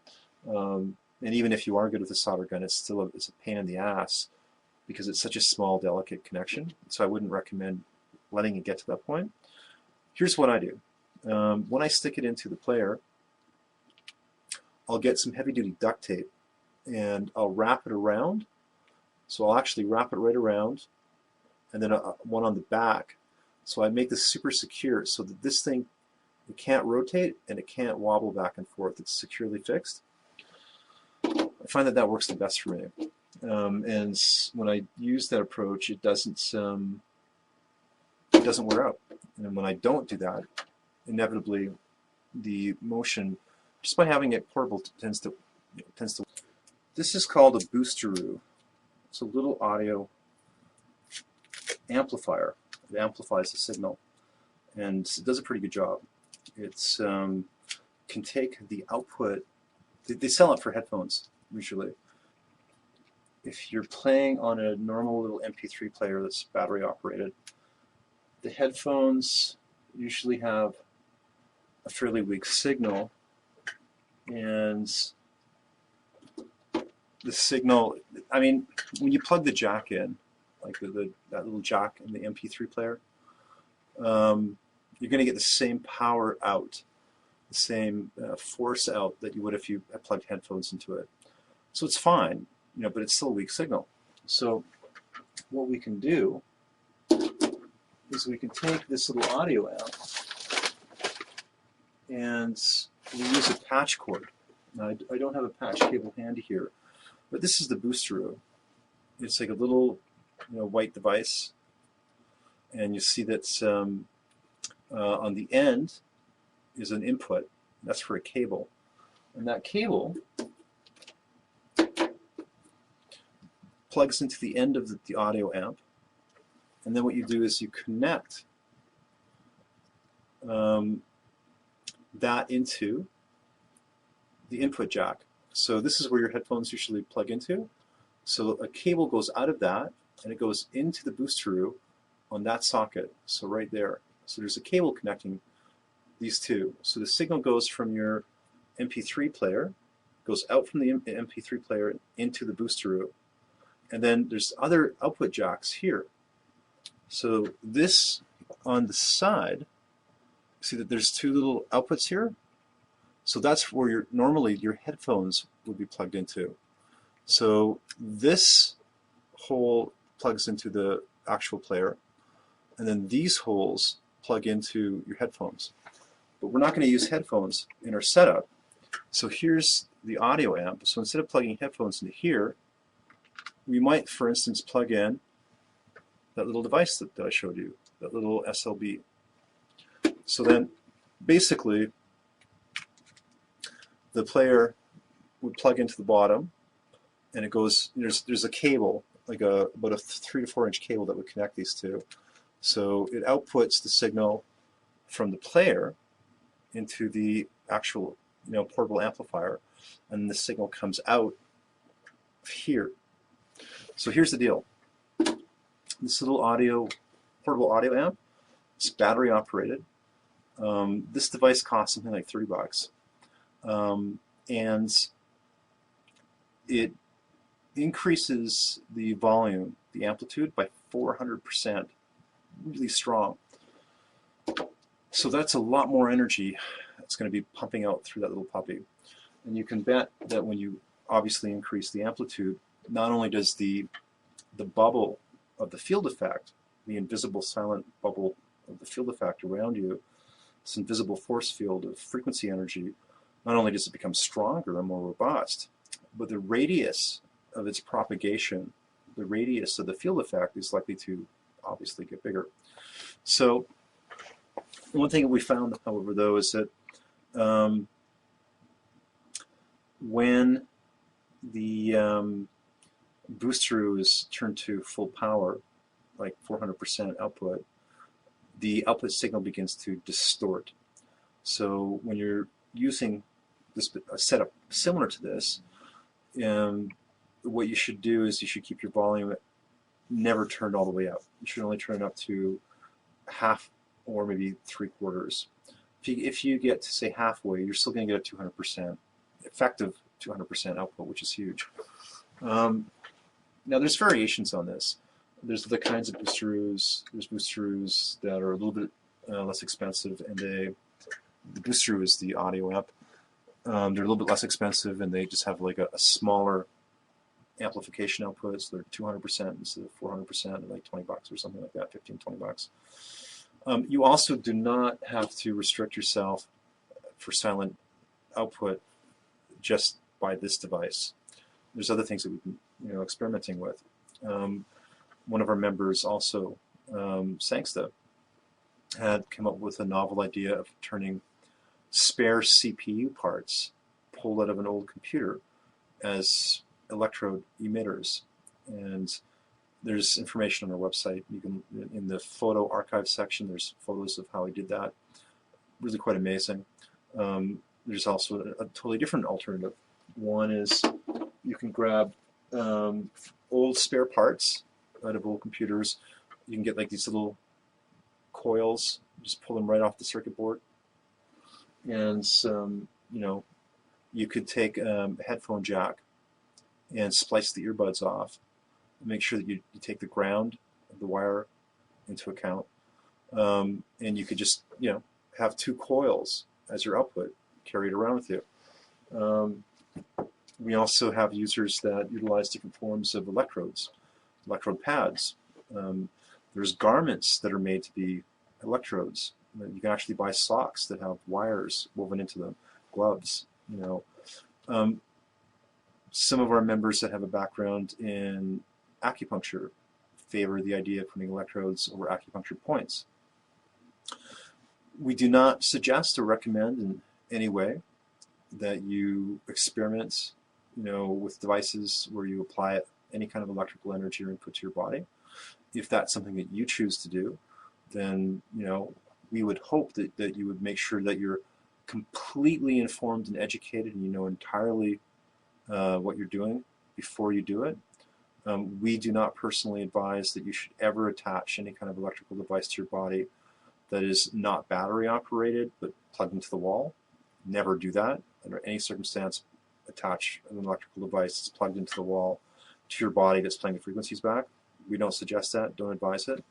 And even if you are good with a solder gun, it's a pain in the ass because it's such a small, delicate connection. So I wouldn't recommend letting it get to that point. Here's what I do. When I stick it into the player, I'll get some heavy-duty duct tape and I'll wrap it around. So I'll actually wrap it right around, and then one on the back. So I make this super secure so that this thing, it can't rotate and it can't wobble back and forth. It's securely fixed. I find that works the best for me. And when I use that approach, it doesn't wear out. And when I don't do that, inevitably the motion, just by having it portable, tends to. This is called a boosteroo. It's a little audio amplifier. It amplifies the signal, and it does a pretty good job. It's can take the output. They sell it for headphones usually. If you're playing on a normal little MP3 player that's battery operated, the headphones usually have a fairly weak signal, and the signal, I mean, when you plug the jack in, like that little jack in the MP3 player, you're going to get the same power out, the same force out that you would if you had plugged headphones into it. So it's fine, but it's still a weak signal. So what we can do is we can take this little audio amp and we use a patch cord. Now, I don't have a patch cable handy here, but this is the boosteroo. It's like a little, white device, and you see that on the end is an input. That's for a cable, and that cable plugs into the end of the audio amp, and then what you do is you connect that into the input jack. So this is where your headphones usually plug into. So a cable goes out of that and it goes into the boosteroo on that socket. So right there. So there's a cable connecting these two. So the signal goes from your MP3 player, goes out from the MP3 player into the boosteroo, and then there's other output jacks here. So this on the side, see that there's two little outputs here? So that's where normally your headphones would be plugged into. So this hole plugs into the actual player, and then these holes plug into your headphones. But we're not going to use headphones in our setup. So here's the audio amp. So instead of plugging headphones into here, we might, for instance, plug in that little device that I showed you, that little SLB. So then basically the player would plug into the bottom, and it goes, there's a cable, like about a 3 to 4 inch cable that would connect these two. So it outputs the signal from the player into the actual portable amplifier, and the signal comes out here. So here's the deal. This little portable audio amp, it's battery operated. This device costs something like $30. And it increases the volume, the amplitude, by 400%. Really strong. So that's a lot more energy that's going to be pumping out through that little puppy. And you can bet that when you obviously increase the amplitude, not only does the bubble of the field effect, the invisible silent bubble of the field effect around you, this invisible force field of frequency energy, not only does it become stronger and more robust, but the radius of its propagation, the radius of the field effect, is likely to obviously get bigger. So one thing that we found, however, though, is that when the boosteroo is turned to full power, like 400% output, the output signal begins to distort. So when you're using a setup similar to this, what you should do is you should keep your volume never turned all the way up. You should only turn it up to half or maybe 3/4. If you get to say halfway, you're still going to get a 200% effective 200% output, which is huge. Now there's variations on this. There's other kinds of boosteroos. There's boosteroos that are a little bit less expensive, and the boosteroo is the audio amp. They're a little bit less expensive, and they just have like a smaller amplification output, so they're 200% instead of 400%, like $20 or something like that, 15, $20. You also do not have to restrict yourself for silent output just by this device. There's other things that we've been experimenting with. One of our members also, Sangsta, had come up with a novel idea of turning spare CPU parts pulled out of an old computer as electrode emitters. And there's information on our website. You can, in the photo archive section, there's photos of how he did that. Really quite amazing. There's also a totally different alternative. One is you can grab old spare parts out of old computers. You can get like these little coils, just pull them right off the circuit board. And you could take a headphone jack and splice the earbuds off. Make sure that you take the ground of the wire into account. And you could just have 2 coils as your output carried around with you. We also have users that utilize different forms of electrodes, electrode pads. There's garments that are made to be electrodes. You can actually buy socks that have wires woven into them, gloves. Some of our members that have a background in acupuncture favor the idea of putting electrodes over acupuncture points. We do not suggest or recommend in any way that you experiment with devices where you apply any kind of electrical energy or input to your body. If that's something that you choose to do, then we would hope that you would make sure that you're completely informed and educated, and you know entirely what you're doing before you do it. We do not personally advise that you should ever attach any kind of electrical device to your body that is not battery operated but plugged into the wall. Never do that. under any circumstance, attach an electrical device that's plugged into the wall to your body that's playing the frequencies back. We don't suggest that, don't advise it.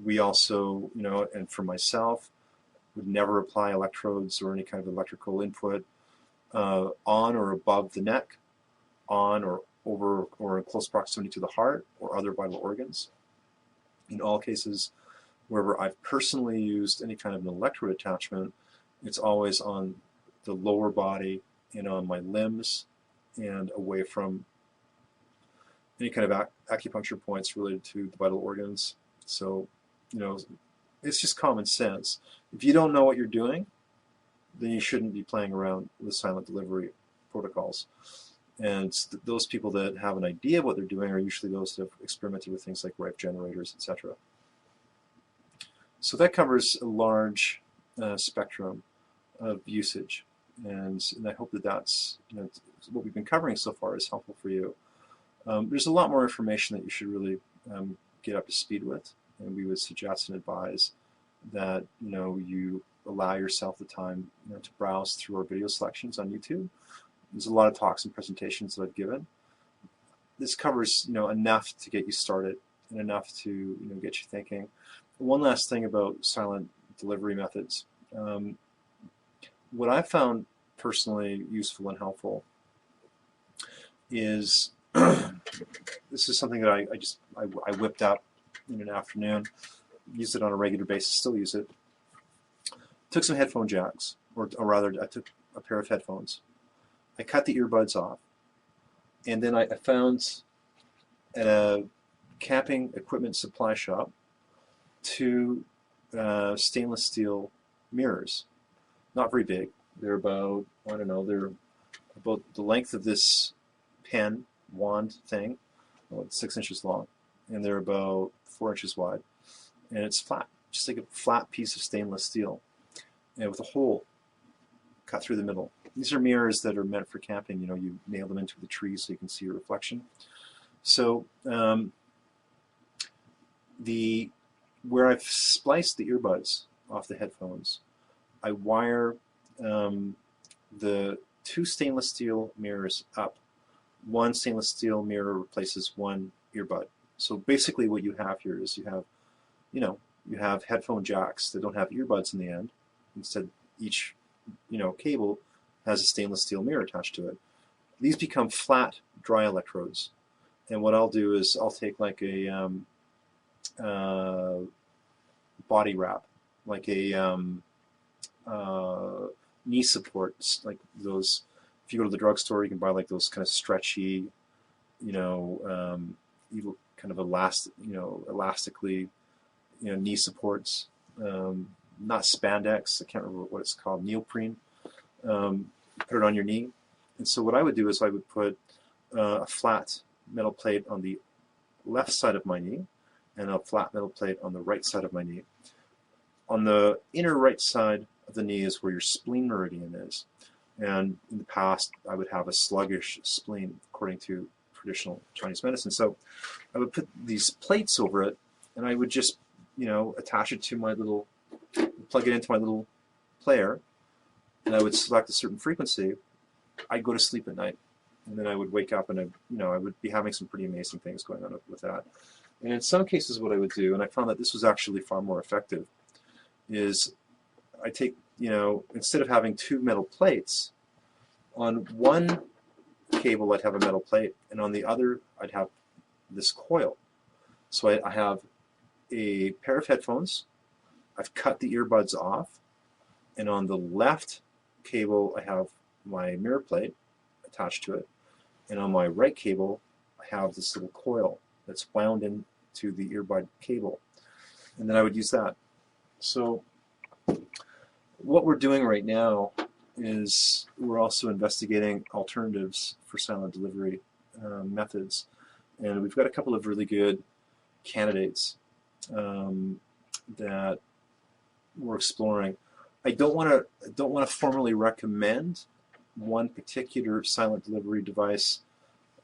We also, and for myself, would never apply electrodes or any kind of electrical input on or above the neck, on or over or in close proximity to the heart or other vital organs. In all cases, wherever I've personally used any kind of an electrode attachment, it's always on the lower body and on my limbs and away from any kind of acupuncture points related to the vital organs. So, it's just common sense. If you don't know what you're doing, then you shouldn't be playing around with silent delivery protocols. And those people that have an idea of what they're doing are usually those that have experimented with things like Rife generators, etc. So that covers a large spectrum of usage, and I hope that that's what we've been covering so far is helpful for you. There's a lot more information that you should really get up to speed with, and we would suggest and advise that you allow yourself the time to browse through our video selections on YouTube. There's a lot of talks and presentations that I've given. This covers enough to get you started and enough to get you thinking. One last thing about silent delivery methods. What I found personally useful and helpful is this is something that I whipped up in an afternoon, used it on a regular basis, still use it. Took some headphone jacks, or rather I took a pair of headphones. I cut the earbuds off, and then I found at a camping equipment supply shop 2 stainless steel mirrors. Not very big. They're about, I don't know, they're about the length of this pen wand thing, about 6 inches long, and they're about 4 inches wide. And it's flat, just like a flat piece of stainless steel, and with a hole cut through the middle. These are mirrors that are meant for camping. You nail them into the trees so you can see your reflection. So where I've spliced the earbuds off the headphones, I wire the 2 stainless steel mirrors up. One stainless steel mirror replaces one earbud. So basically what you have here is you have headphone jacks that don't have earbuds in the end. Instead, each cable has a stainless steel mirror attached to it. These become flat, dry electrodes. And what I'll do is I'll take like a body wrap, like a knee supports, like those. If you go to the drugstore, you can buy like those kind of stretchy, kind of elastically, knee supports. Not spandex. I can't remember what it's called. Neoprene. Put it on your knee. And so what I would do is I would put a flat metal plate on the left side of my knee and a flat metal plate on the right side of my knee. On the inner right side of the knee is where your spleen meridian is. And in the past, I would have a sluggish spleen, according to traditional Chinese medicine. So I would put these plates over it, and I would just, attach it to my little, plug it into my little player, and I would select a certain frequency. I'd go to sleep at night, and then I would wake up, and I would be having some pretty amazing things going on with that. And in some cases, what I would do, and I found that this was actually far more effective, is I take, instead of having 2 metal plates, on one cable I'd have a metal plate, and on the other I'd have this coil. So I have a pair of headphones. I've cut the earbuds off, and on the left cable I have my mirror plate attached to it, and on my right cable I have this little coil that's wound into the earbud cable, and then I would use that. So what we're doing right now is we're also investigating alternatives for silent delivery methods, and we've got a couple of really good candidates that we're exploring. I don't want to formally recommend one particular silent delivery device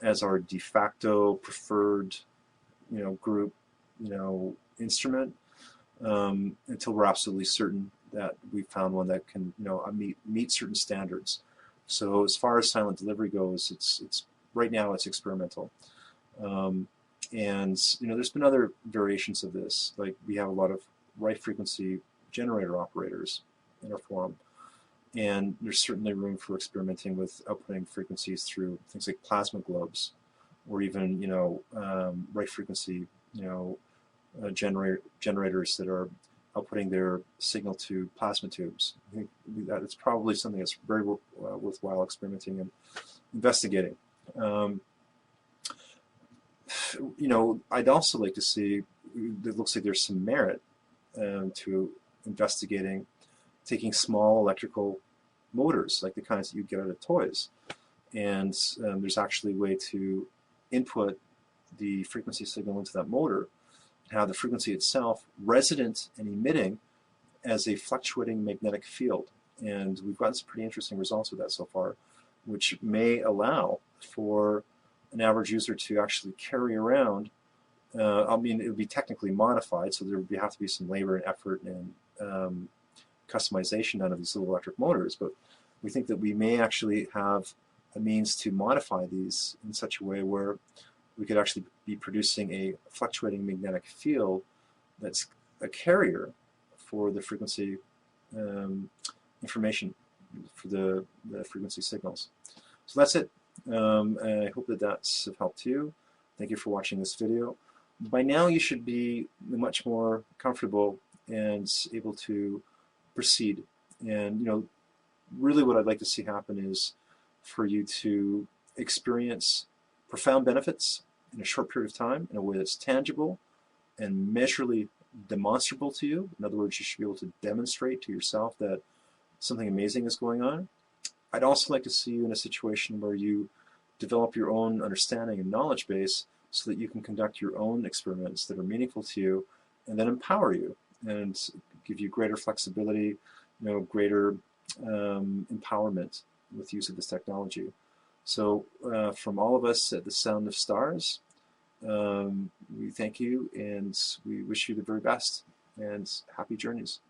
as our de facto preferred, group, instrument until we're absolutely certain that we found one that can, meet certain standards. So as far as silent delivery goes, it's right now it's experimental. And there's been other variations of this. Like we have a lot of right frequency generator operators in our forum, and there's certainly room for experimenting with outputting frequencies through things like plasma globes, or even right frequency generators that are outputting their signal to plasma tubes. I think that's probably something that's very worthwhile experimenting and investigating. I'd also like to see, it looks like there's some merit to investigating taking small electrical motors, like the kinds that you get out of toys. And there's actually a way to input the frequency signal into that motor, and have the frequency itself resident and emitting as a fluctuating magnetic field. And we've gotten some pretty interesting results with that so far, which may allow for an average user to actually carry around. I mean, it would be technically modified, so there would have to be some labor and effort and customization out of these little electric motors, but we think that we may actually have a means to modify these in such a way where we could actually be producing a fluctuating magnetic field that's a carrier for the frequency information, for the frequency signals. So that's it. I hope that that's of help to you. Thank you for watching this video. By now you should be much more comfortable and able to proceed. And really what I'd like to see happen is for you to experience profound benefits in a short period of time in a way that's tangible and measurably demonstrable to you. In other words, you should be able to demonstrate to yourself that something amazing is going on. I'd also like to see you in a situation where you develop your own understanding and knowledge base so that you can conduct your own experiments that are meaningful to you and then empower you and give you greater flexibility, greater empowerment with use of this technology. So from all of us at the Sound of Stars, we thank you and we wish you the very best and happy journeys.